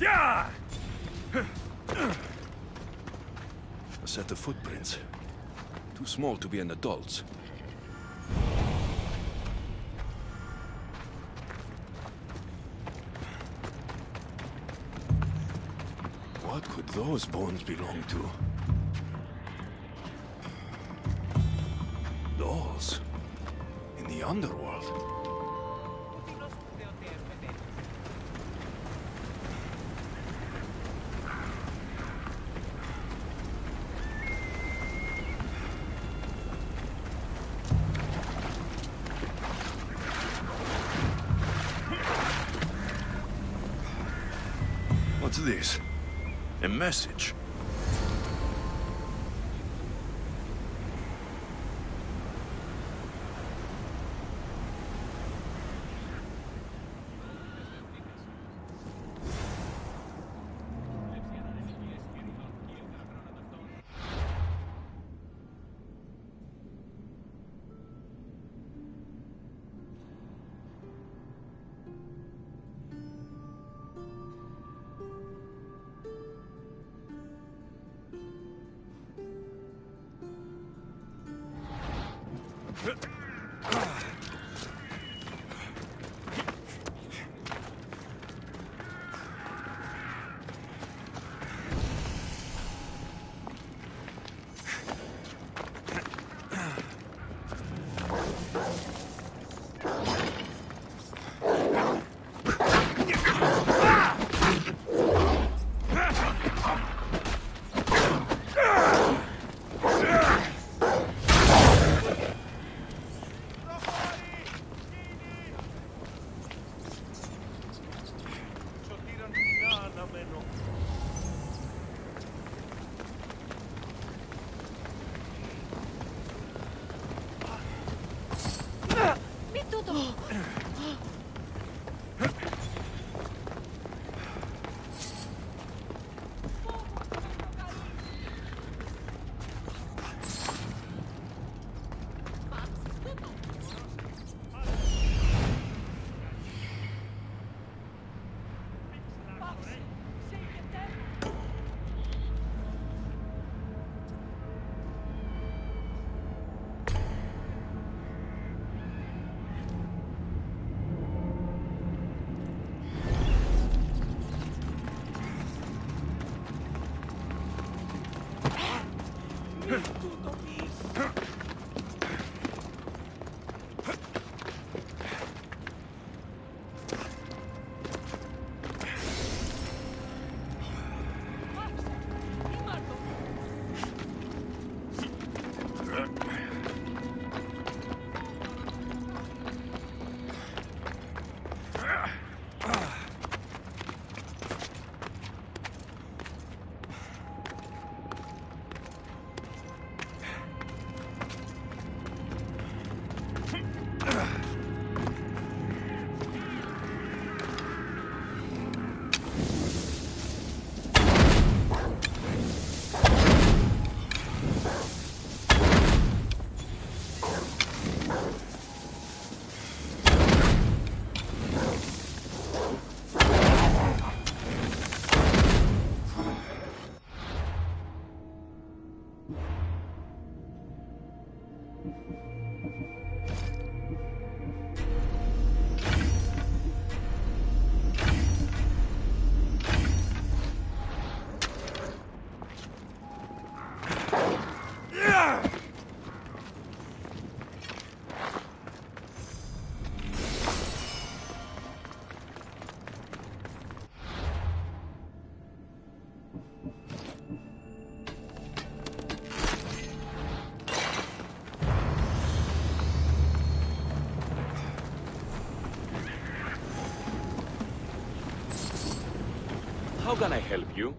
[SPEAKER 1] Yeah! A set of footprints. Too small to be an adult's. What could those bones belong to? Dolls? In the underworld? What's this? A message?
[SPEAKER 13] How can I help you?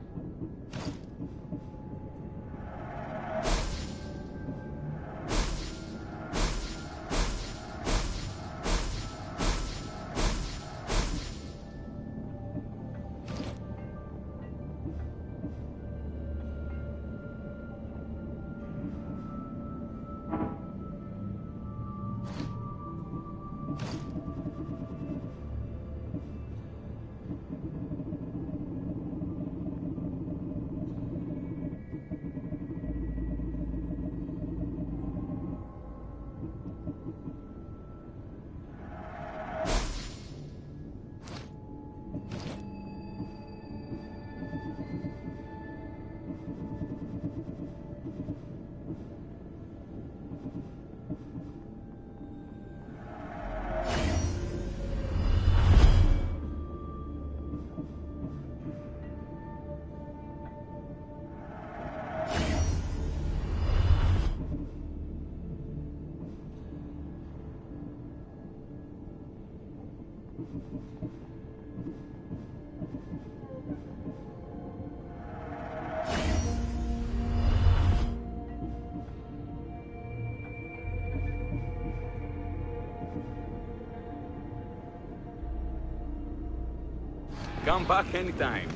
[SPEAKER 13] Come back anytime.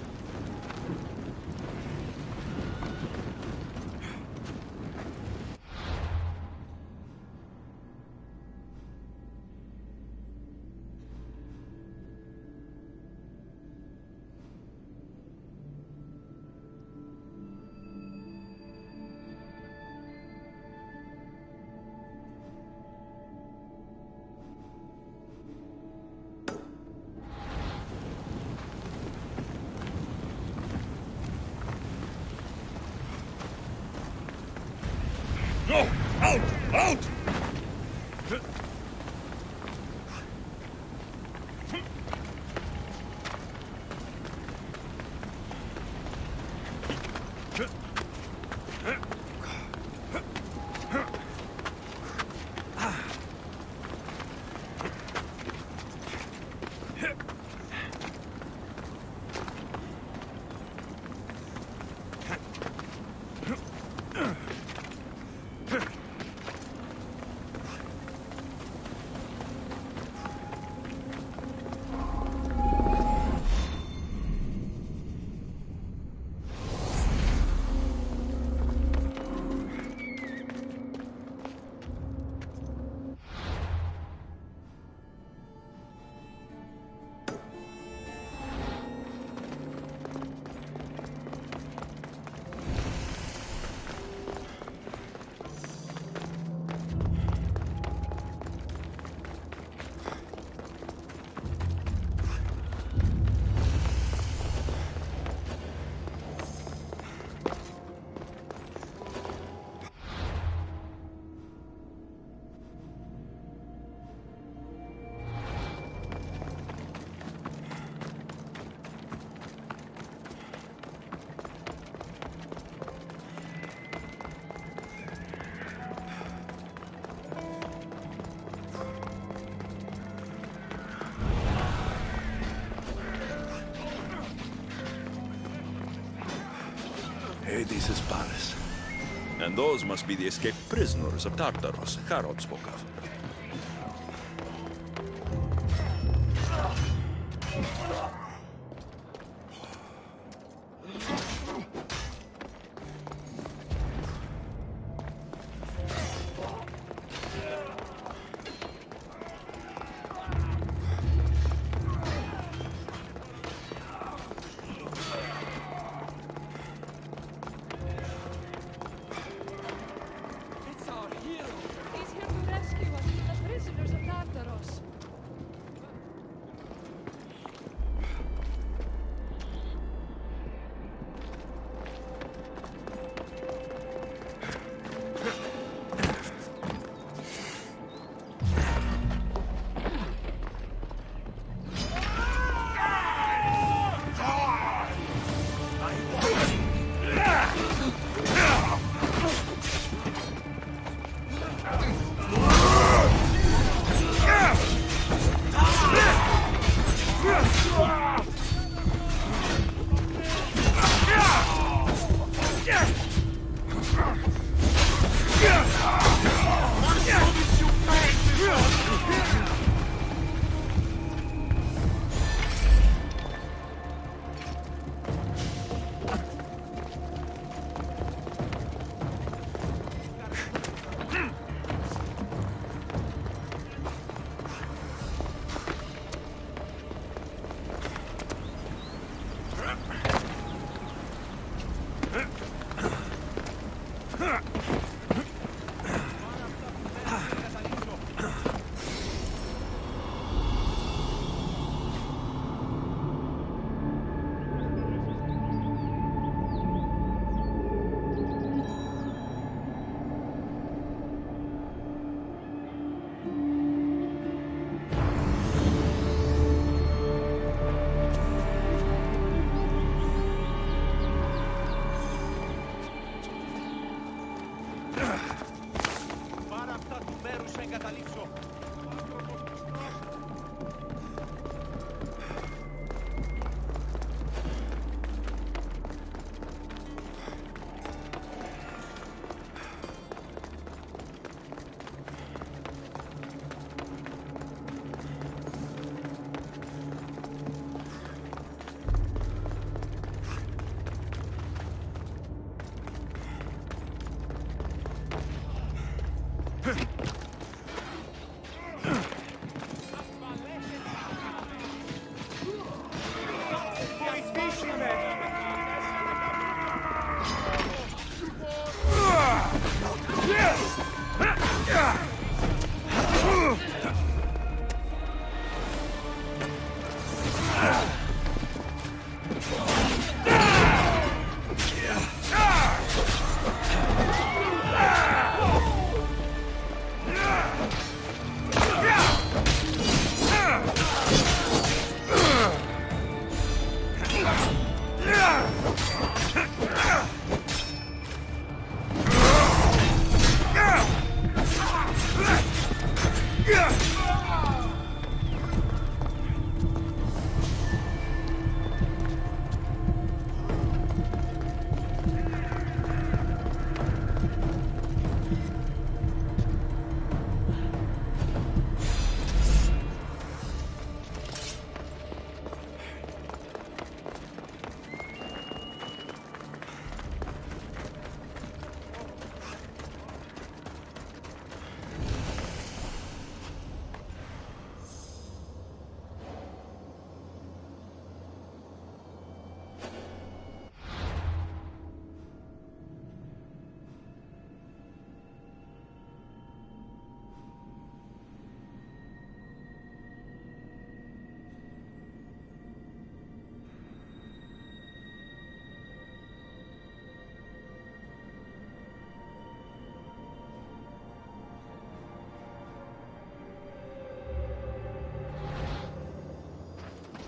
[SPEAKER 1] No! Out! Out! Hades' palace. And those must be the escaped prisoners of Tartaros Harald spoke of.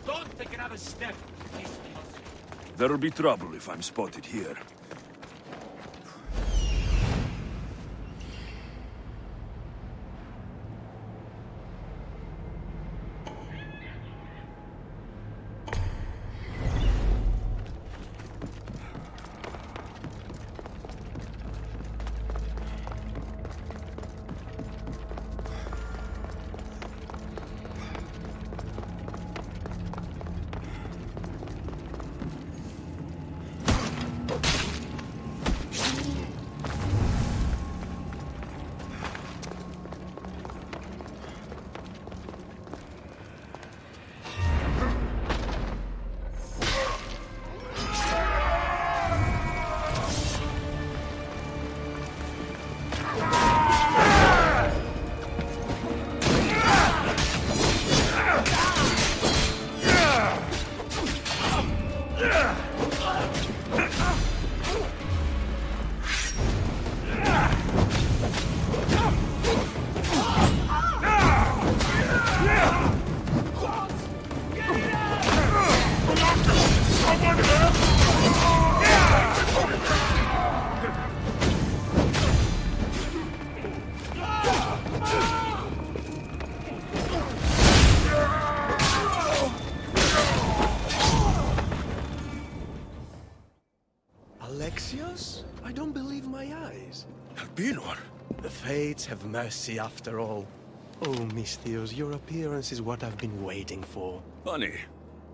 [SPEAKER 3] Don't take another step.
[SPEAKER 1] There'll be trouble if I'm spotted here.
[SPEAKER 14] I don't believe my eyes.
[SPEAKER 1] Albinor?
[SPEAKER 14] The fates have mercy after all. Oh, Misthios, your appearance is what I've been waiting for.
[SPEAKER 1] Funny.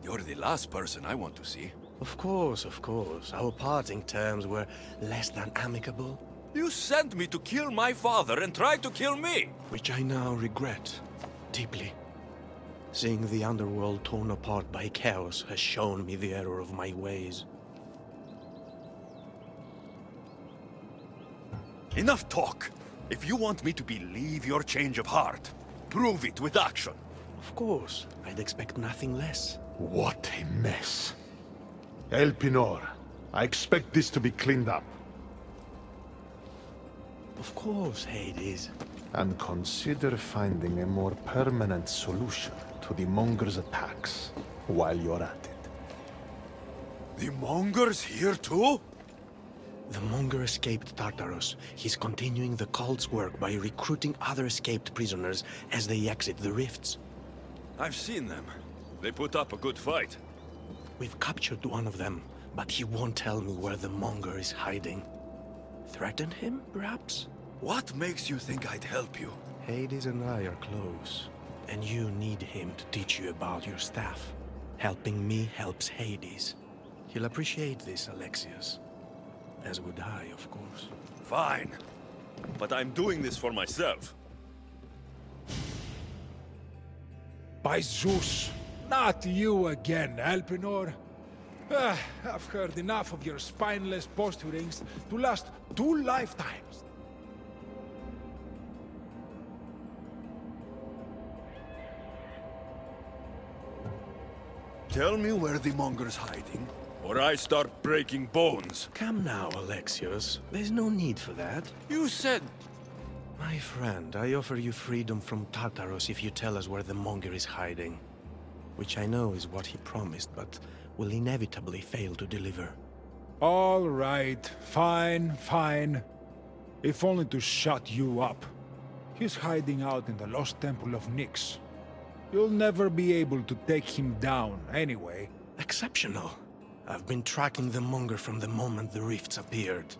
[SPEAKER 1] You're the last person I want to see.
[SPEAKER 14] Of course, of course. Our parting terms were less than amicable.
[SPEAKER 1] You sent me to kill my father and tried to kill me!
[SPEAKER 14] Which I now regret. Deeply. Seeing the underworld torn apart by chaos has shown me the error of my ways.
[SPEAKER 1] Enough talk! If you want me to believe your change of heart, prove it with action.
[SPEAKER 14] Of course. I'd expect nothing less.
[SPEAKER 11] What a mess. Elpinor, I expect this to be cleaned up.
[SPEAKER 14] Of course, Hades.
[SPEAKER 11] And consider finding a more permanent solution to the Monger's attacks while you're at it.
[SPEAKER 1] The Monger's here too?
[SPEAKER 14] The Monger escaped Tartarus. He's continuing the cult's work by recruiting other escaped prisoners as they exit the rifts.
[SPEAKER 1] I've seen them. They put up a good fight.
[SPEAKER 14] We've captured one of them, but he won't tell me where the Monger is hiding. Threaten him, perhaps?
[SPEAKER 1] What makes you think I'd help you?
[SPEAKER 14] Hades and I are close, and you need him to teach you about your staff. Helping me helps Hades. He'll appreciate this, Alexios. As would I, of course.
[SPEAKER 1] Fine. But I'm doing this for myself.
[SPEAKER 15] By Zeus, not you again, Elpinor. I've heard enough of your spineless posturings to last 2 lifetimes.
[SPEAKER 1] Tell me where the Monger's hiding, or I start breaking bones.
[SPEAKER 14] Come now, Alexios. There's no need for that.
[SPEAKER 1] You said...
[SPEAKER 14] My friend, I offer you freedom from Tartarus if you tell us where the Monger is hiding. Which I know is what he promised, but will inevitably fail to deliver.
[SPEAKER 15] All right, fine, fine. If only to shut you up. He's hiding out in the lost temple of Nyx. You'll never be able to take him down, anyway.
[SPEAKER 14] Exceptional. I've been tracking the monger from the moment the rifts appeared.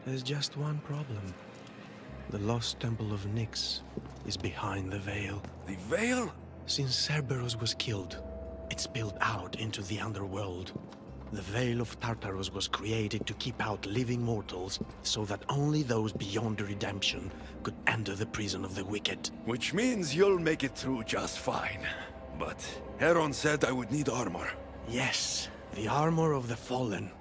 [SPEAKER 14] There's just one problem. The lost temple of Nyx is behind the veil.
[SPEAKER 1] The veil?
[SPEAKER 14] Since Cerberus was killed, it spilled out into the underworld. The Veil of Tartarus was created to keep out living mortals, so that only those beyond redemption could enter the prison of the wicked.
[SPEAKER 1] Which means you'll make it through just fine. But Heron said I would need armor.
[SPEAKER 14] Yes, the armor of the fallen.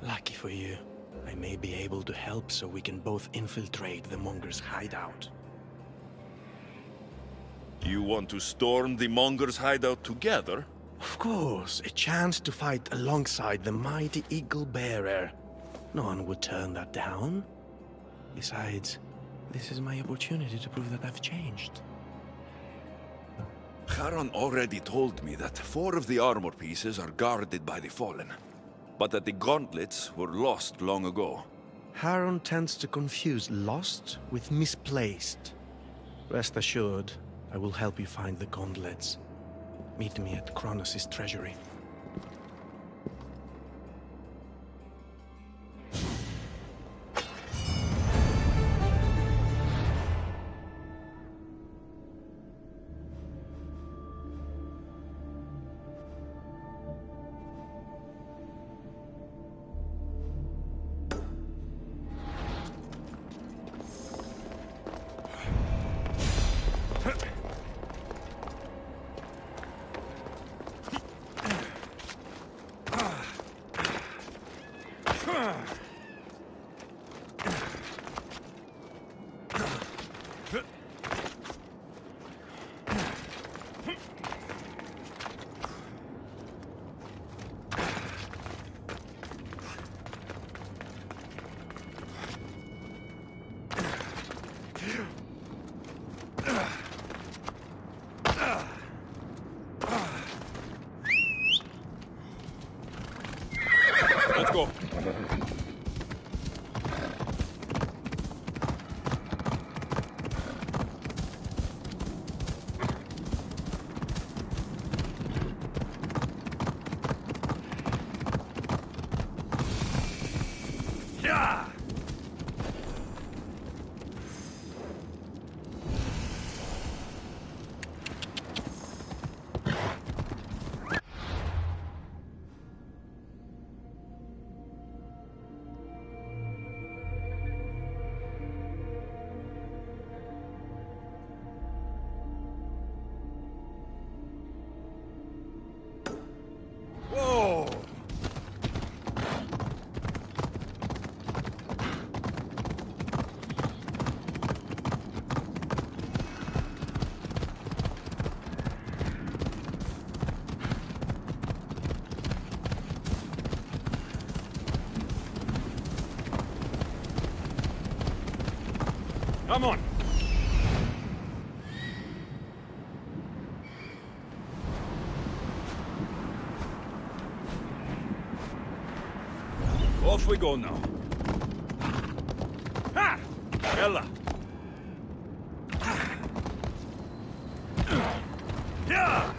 [SPEAKER 14] Lucky for you, I may be able to help so we can both infiltrate the monger's hideout.
[SPEAKER 1] You want to storm the monger's hideout together?
[SPEAKER 14] Of course, a chance to fight alongside the mighty Eagle Bearer. No one would turn that down. Besides, this is my opportunity to prove that I've changed.
[SPEAKER 1] Charon already told me that 4 of the armor pieces are guarded by the Fallen, but that the gauntlets were lost long ago.
[SPEAKER 14] Charon tends to confuse lost with misplaced. Rest assured, I will help you find the gauntlets. Meet me at Kronos' treasury.
[SPEAKER 1] Let's go.
[SPEAKER 5] Yeah!
[SPEAKER 1] Come on. Off we go now. Ha! Ella. Yeah!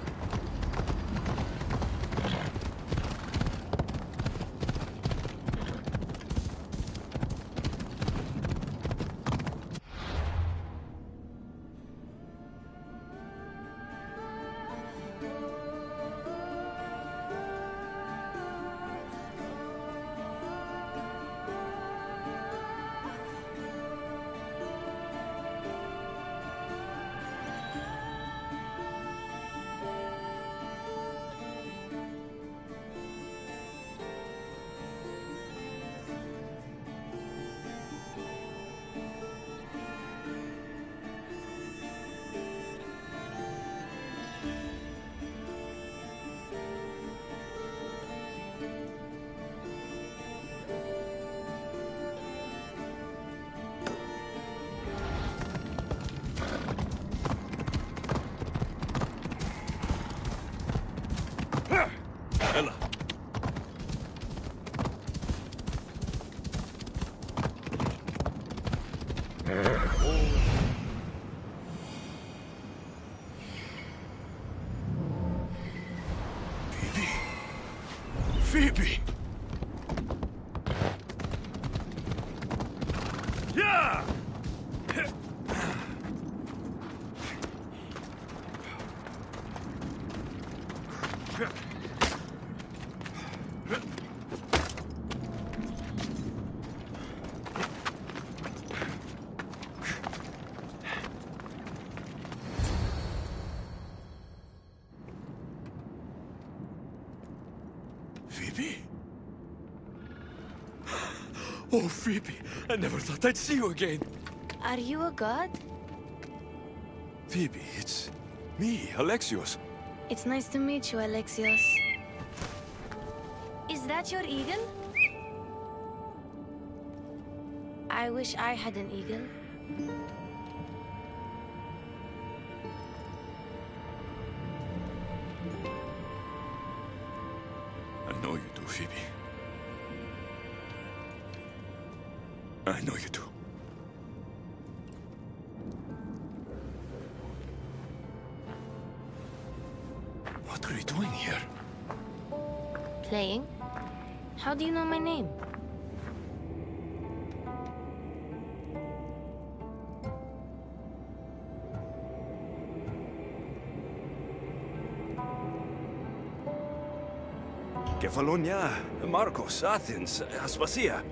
[SPEAKER 1] Phoebe!
[SPEAKER 7] Yeah!
[SPEAKER 1] Phoebe? Oh, Phoebe, I never thought I'd see you again.
[SPEAKER 16] Are you a god?
[SPEAKER 1] Phoebe, it's me, Alexios.
[SPEAKER 16] It's nice to meet you, Alexios. Is that your eagle? I wish I had an eagle.
[SPEAKER 1] I know you do, Phoebe. I know you do. What are you doing here?
[SPEAKER 16] Playing? How do you know my name?
[SPEAKER 1] Kefalonia, Marcos, Athens, Aspasia.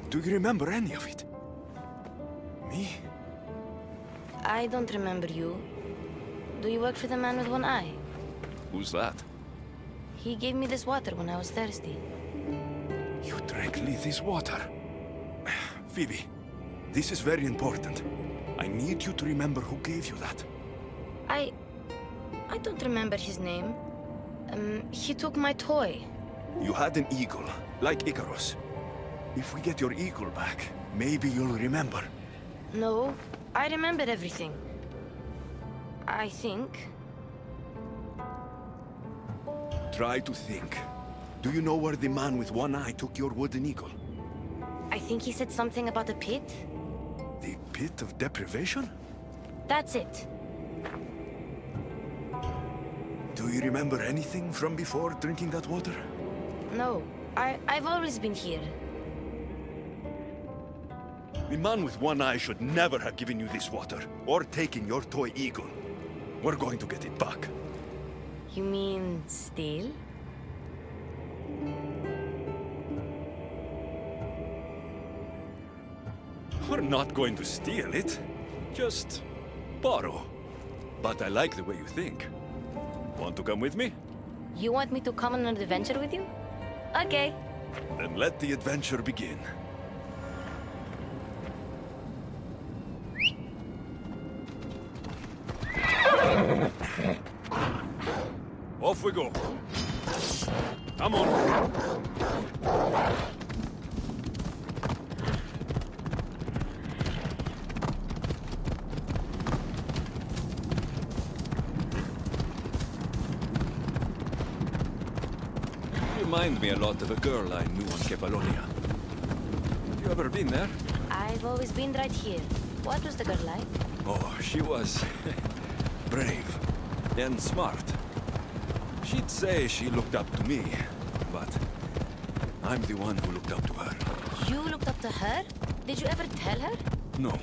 [SPEAKER 1] Do you remember any of it? Me?
[SPEAKER 16] I don't remember you. Do you work for the man with one eye?
[SPEAKER 1] Who's that?
[SPEAKER 16] He gave me this water when I was thirsty.
[SPEAKER 1] You drank Lethi's water. Phoebe, this is very important. I need you to remember who gave you that.
[SPEAKER 16] I don't remember his name. He took my toy.
[SPEAKER 1] You had an eagle, like Icarus. If we get your eagle back, maybe you'll remember.
[SPEAKER 16] No, I remember everything. I think.
[SPEAKER 1] Try to think. Do you know where the man with one eye took your wooden eagle?
[SPEAKER 16] I think he said something about a pit.
[SPEAKER 1] The pit of deprivation?
[SPEAKER 16] That's it.
[SPEAKER 1] Do you remember anything from before drinking that water?
[SPEAKER 16] No, I've always been here.
[SPEAKER 1] The man with one eye should never have given you this water, or taken your toy eagle. We're going to get it back.
[SPEAKER 16] You mean steal?
[SPEAKER 1] We're not going to steal it. Just borrow. But I like the way you think. Want to come with me?
[SPEAKER 16] You want me to come on an adventure with you? Okay.
[SPEAKER 1] Then let the adventure begin. Off we go. Come on. Remind me a lot of a girl I knew on Kefalonia. Have you ever been there?
[SPEAKER 16] I've always been right here. What was the girl like?
[SPEAKER 1] Oh, she was brave and smart. She'd say she looked up to me, but I'm the one who looked up to her.
[SPEAKER 16] You looked up to her? Did you ever tell her?
[SPEAKER 1] No.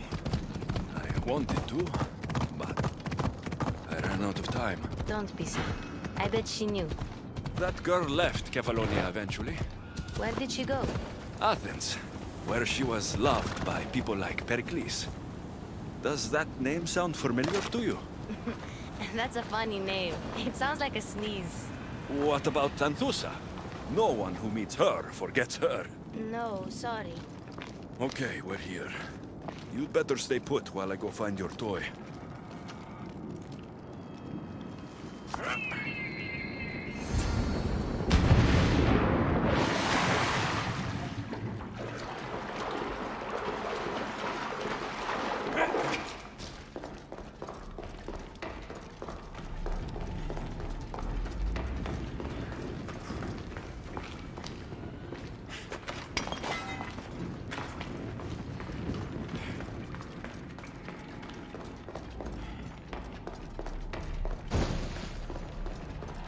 [SPEAKER 1] I wanted to, but I ran out of time.
[SPEAKER 16] Don't be silly. I bet she knew.
[SPEAKER 1] That girl left Kefalonia eventually.
[SPEAKER 16] Where did she go?
[SPEAKER 1] Athens, where she was loved by people like Pericles. Does that name sound familiar to you?
[SPEAKER 16] That's a funny name. It sounds like a sneeze.
[SPEAKER 1] What about Tanthusa? No one who meets her forgets her.
[SPEAKER 16] No, sorry.
[SPEAKER 1] Okay, we're here. You'd better stay put while I go find your toy.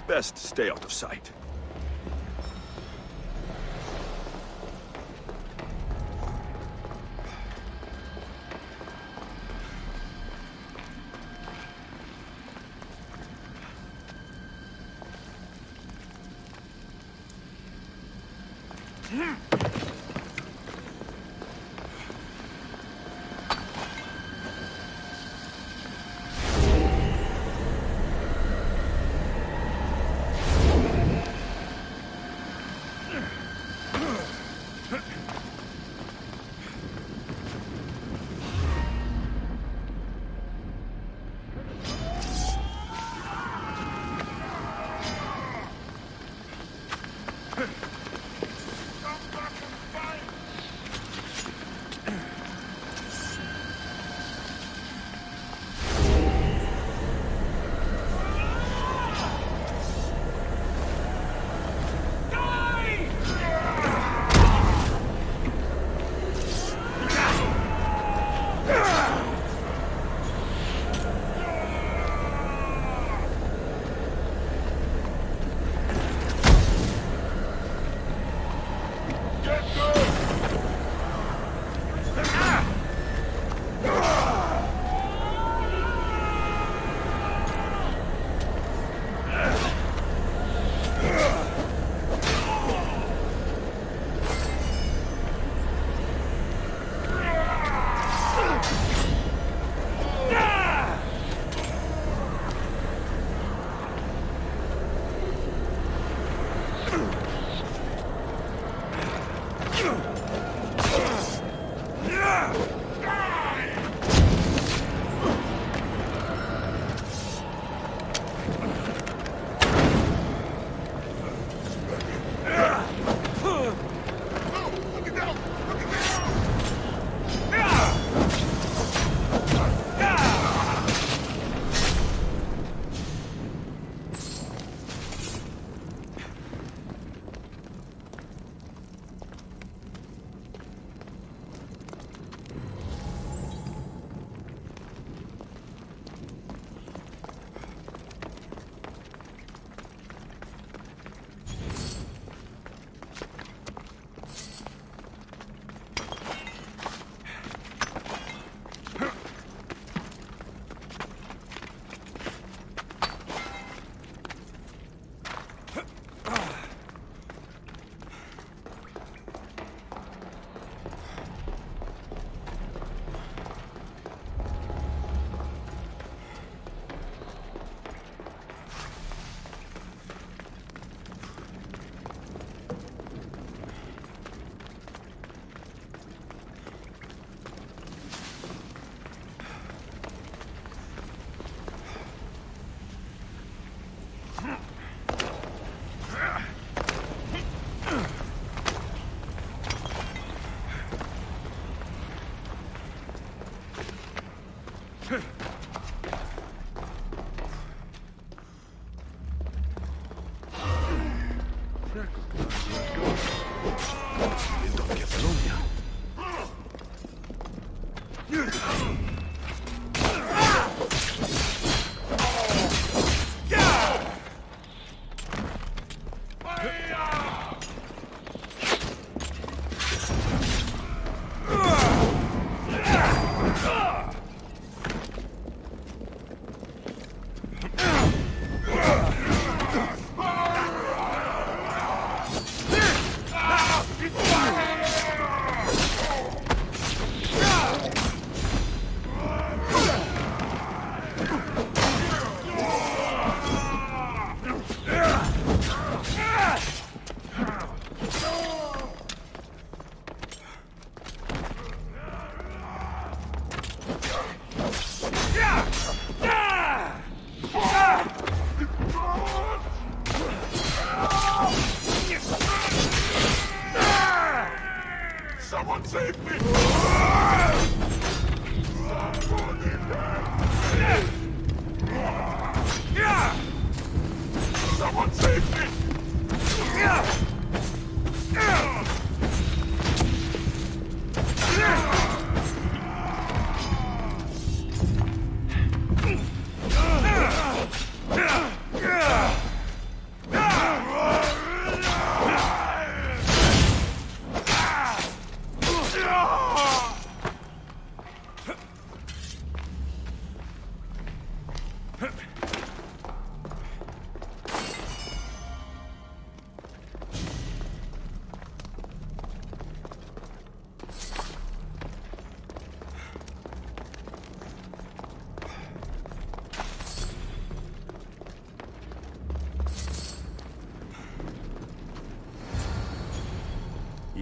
[SPEAKER 1] Best stay out of sight.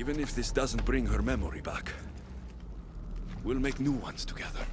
[SPEAKER 1] Even if this doesn't bring her memory back, we'll make new ones together.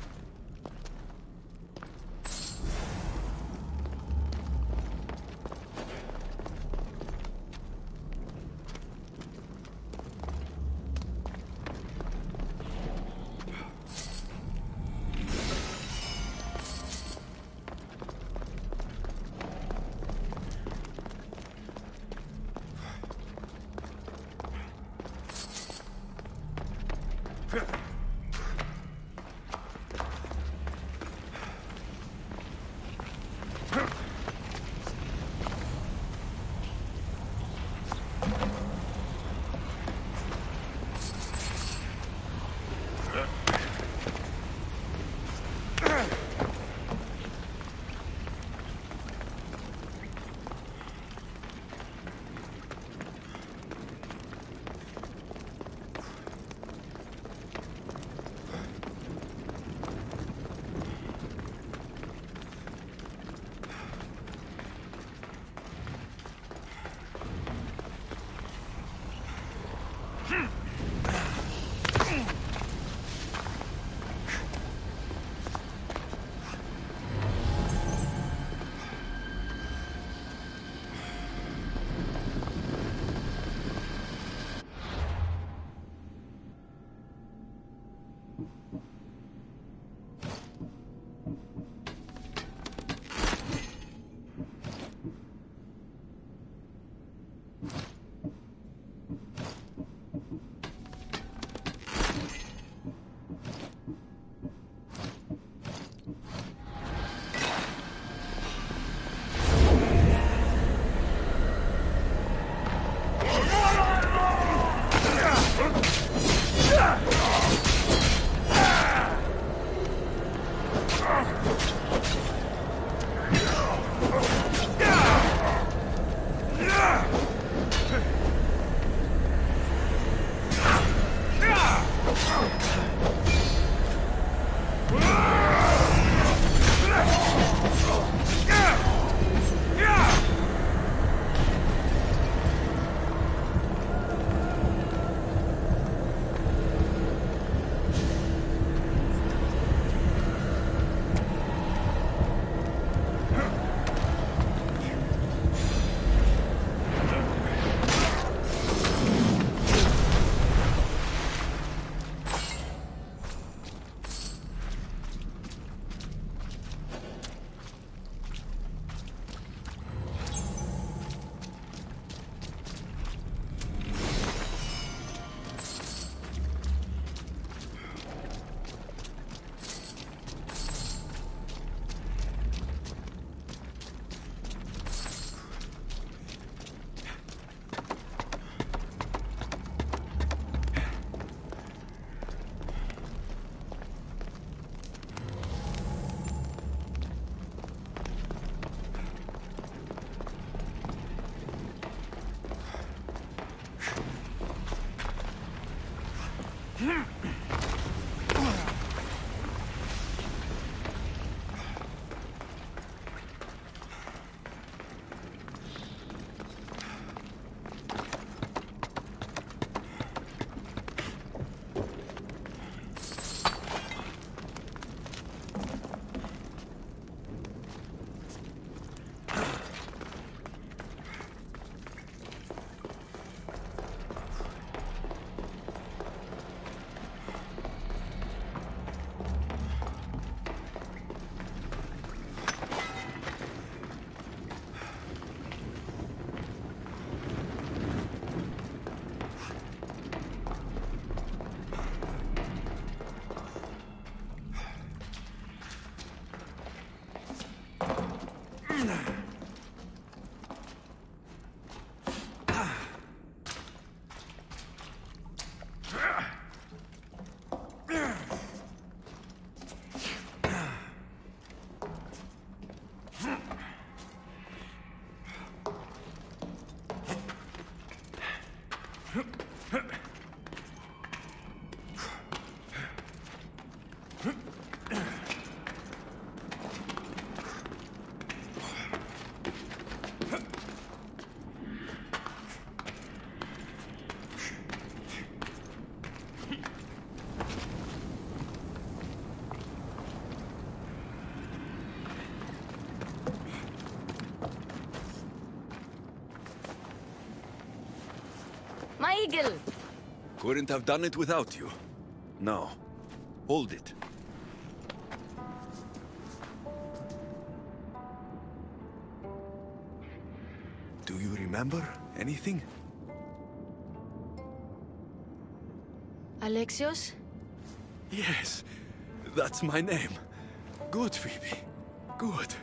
[SPEAKER 16] My eagle!
[SPEAKER 1] Couldn't have done it without you. Now, hold it. Do you remember anything?
[SPEAKER 16] Alexios?
[SPEAKER 1] Yes, that's my name. Good, Phoebe. Good.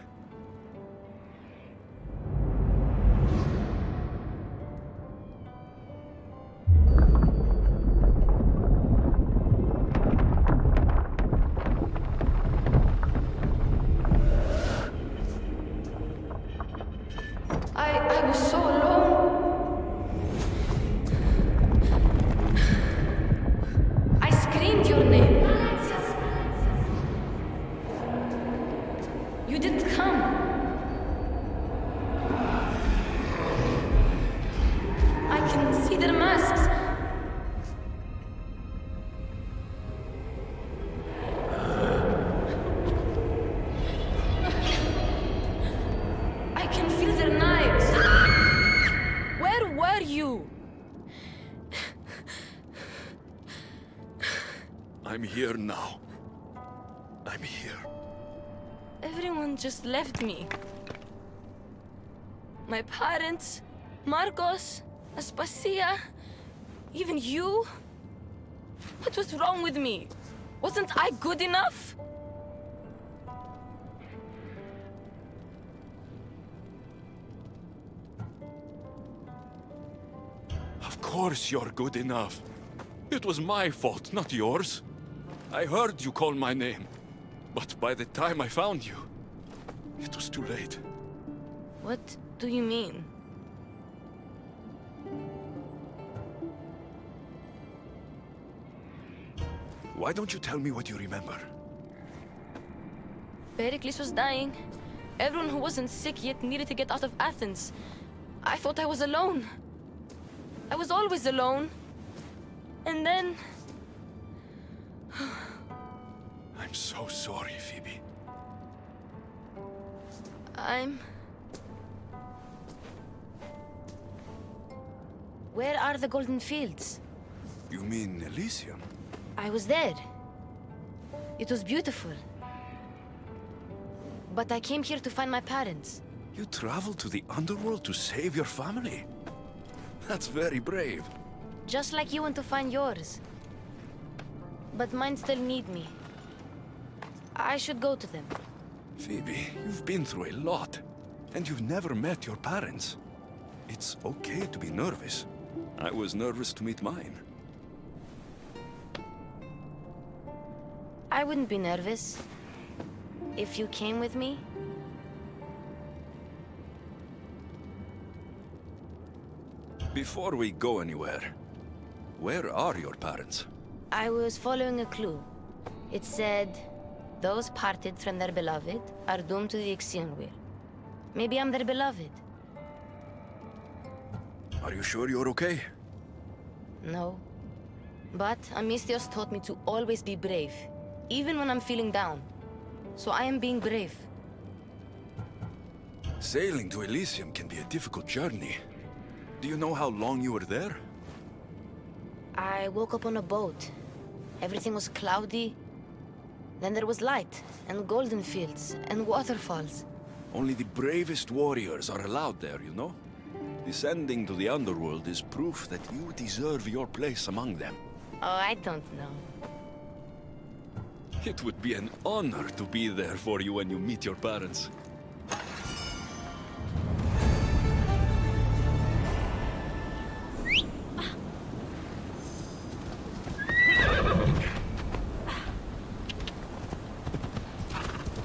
[SPEAKER 16] I was so alone. I screamed your name. You didn't come. I can see their masks. I can feel their knives. Where were you?
[SPEAKER 1] I'm here now. I'm here.
[SPEAKER 16] Everyone just left me. My parents, Marcos, Aspasia, even you. What was wrong with me? Wasn't I good enough?
[SPEAKER 1] Of course you're good enough. It was my fault, not yours. I heard you call my name. But by the time I found you, it was too late.
[SPEAKER 16] What do you mean?
[SPEAKER 1] Why don't you tell me what you remember?
[SPEAKER 16] Pericles was dying. Everyone who wasn't sick yet needed to get out of Athens. I thought I was alone. I was always alone. And then...
[SPEAKER 1] I'm so sorry, Phoebe.
[SPEAKER 16] Where are the Golden Fields?
[SPEAKER 1] You mean Elysium?
[SPEAKER 16] I was there. It was beautiful. But I came here to find my parents.
[SPEAKER 1] You traveled to the underworld to save your family? That's very brave.
[SPEAKER 16] Just like you went to find yours. But mine still need me. I should go to them.
[SPEAKER 1] Phoebe, you've been through a lot. And you've never met your parents. It's okay to be nervous. I was nervous to meet mine.
[SPEAKER 16] I wouldn't be nervous. If you came with me.
[SPEAKER 1] Before we go anywhere, where are your parents?
[SPEAKER 16] I was following a clue. It said, those parted from their beloved are doomed to the Ixion wheel. Maybe I'm their beloved.
[SPEAKER 1] Are you sure you're okay?
[SPEAKER 16] No. But Amistios taught me to always be brave, even when I'm feeling down. So I am being brave.
[SPEAKER 1] Sailing to Elysium can be a difficult journey. Do you know how long you were there?
[SPEAKER 16] I woke up on a boat. Everything was cloudy. Then there was light, and golden fields, and waterfalls.
[SPEAKER 1] Only the bravest warriors are allowed there, you know? Descending to the underworld is proof that you deserve your place among them.
[SPEAKER 16] Oh, I don't know.
[SPEAKER 1] It would be an honor to be there for you when you meet your parents.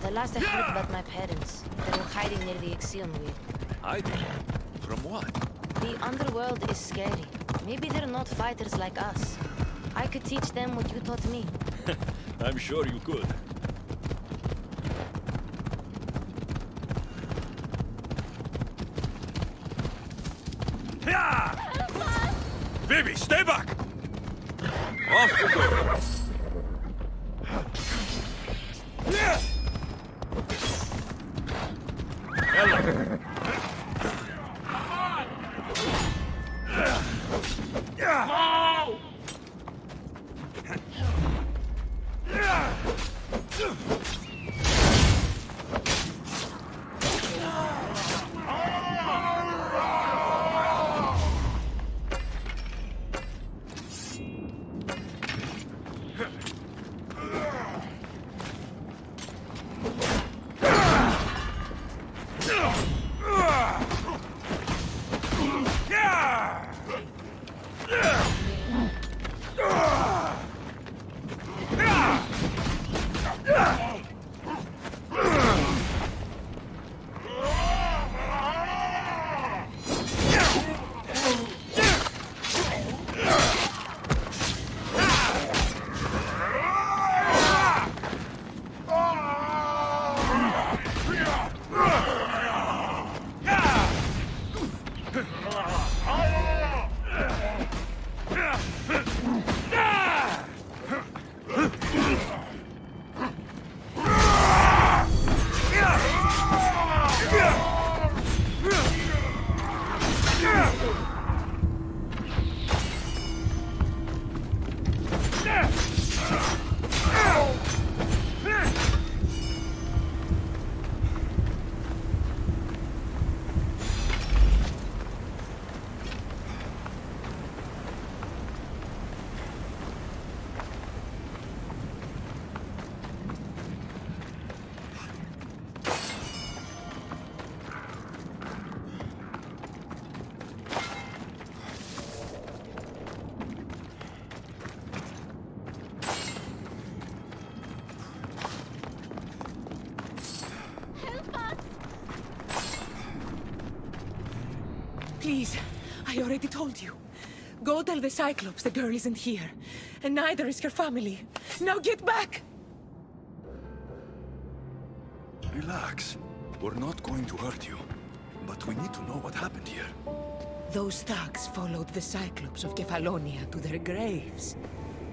[SPEAKER 16] The last I heard about my parents, they were hiding near the Ixion wheel.
[SPEAKER 1] Hiding? From what?
[SPEAKER 16] The underworld is scary. Maybe they're not fighters like us. I could teach them what you taught me.
[SPEAKER 1] I'm sure you could. Phoebe, stay back! Off you go! Ella!
[SPEAKER 9] Please, I already told you. Go tell the Cyclops the girl isn't here. And neither is her family. Now get back!
[SPEAKER 1] Relax. We're not going to hurt you. But we need to know what happened here.
[SPEAKER 9] Those thugs followed the Cyclops of Kefalonia to their graves.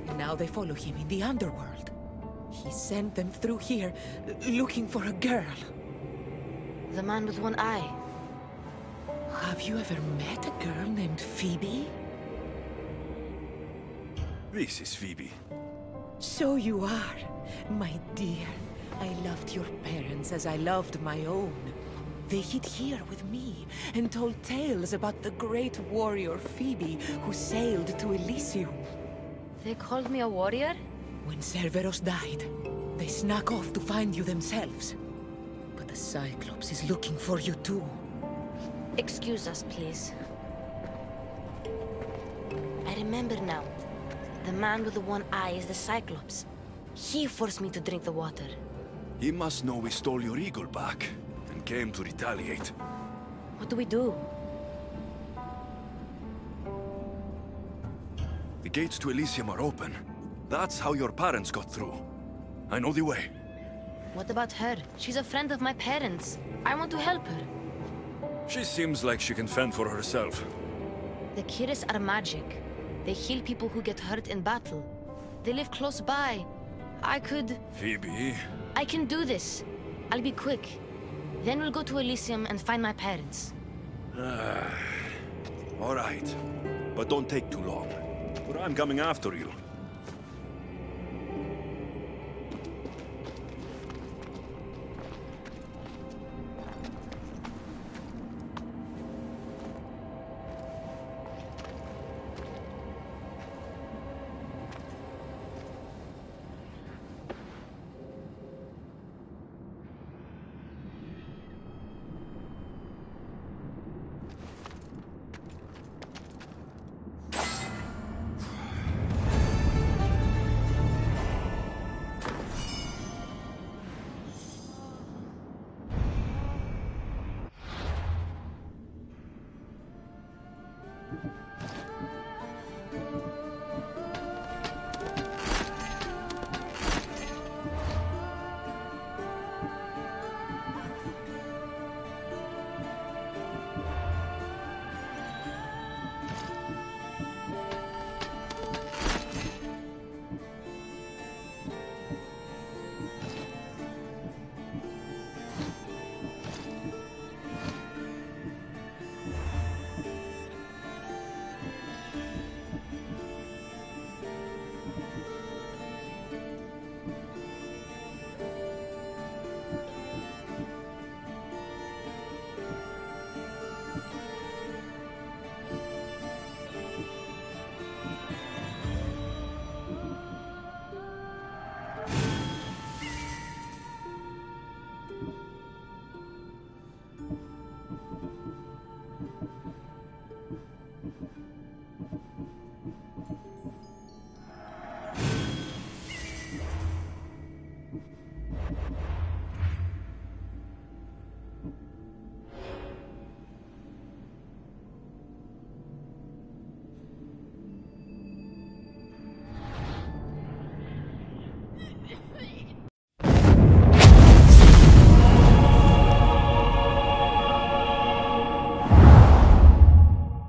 [SPEAKER 9] And now they follow him in the underworld. He sent them through here, looking for a girl.
[SPEAKER 16] The man with one eye.
[SPEAKER 9] Have you ever met a girl named Phoebe?
[SPEAKER 1] This is Phoebe.
[SPEAKER 9] So you are, my dear. I loved your parents as I loved my own. They hid here with me and told tales about the great warrior Phoebe who sailed to Elysium.
[SPEAKER 16] They called me a warrior?
[SPEAKER 9] When Cerberus died, they snuck off to find you themselves. But the Cyclops is looking for you too.
[SPEAKER 16] Excuse us, please. I remember now. The man with the one eye is the Cyclops. He forced me to drink the water.
[SPEAKER 1] He must know we stole your eagle back and came to retaliate.
[SPEAKER 16] What do we do?
[SPEAKER 1] The gates to Elysium are open. That's how your parents got through. I know the way.
[SPEAKER 16] What about her? She's a friend of my parents. I want to help her.
[SPEAKER 1] She seems like she can fend for herself.
[SPEAKER 16] The Kiris are magic. They heal people who get hurt in battle. They live close by. I could...
[SPEAKER 1] Phoebe...
[SPEAKER 16] I can do this. I'll be quick. Then we'll go to Elysium and find my parents.
[SPEAKER 1] All right. But don't take too long. Or I'm coming after you.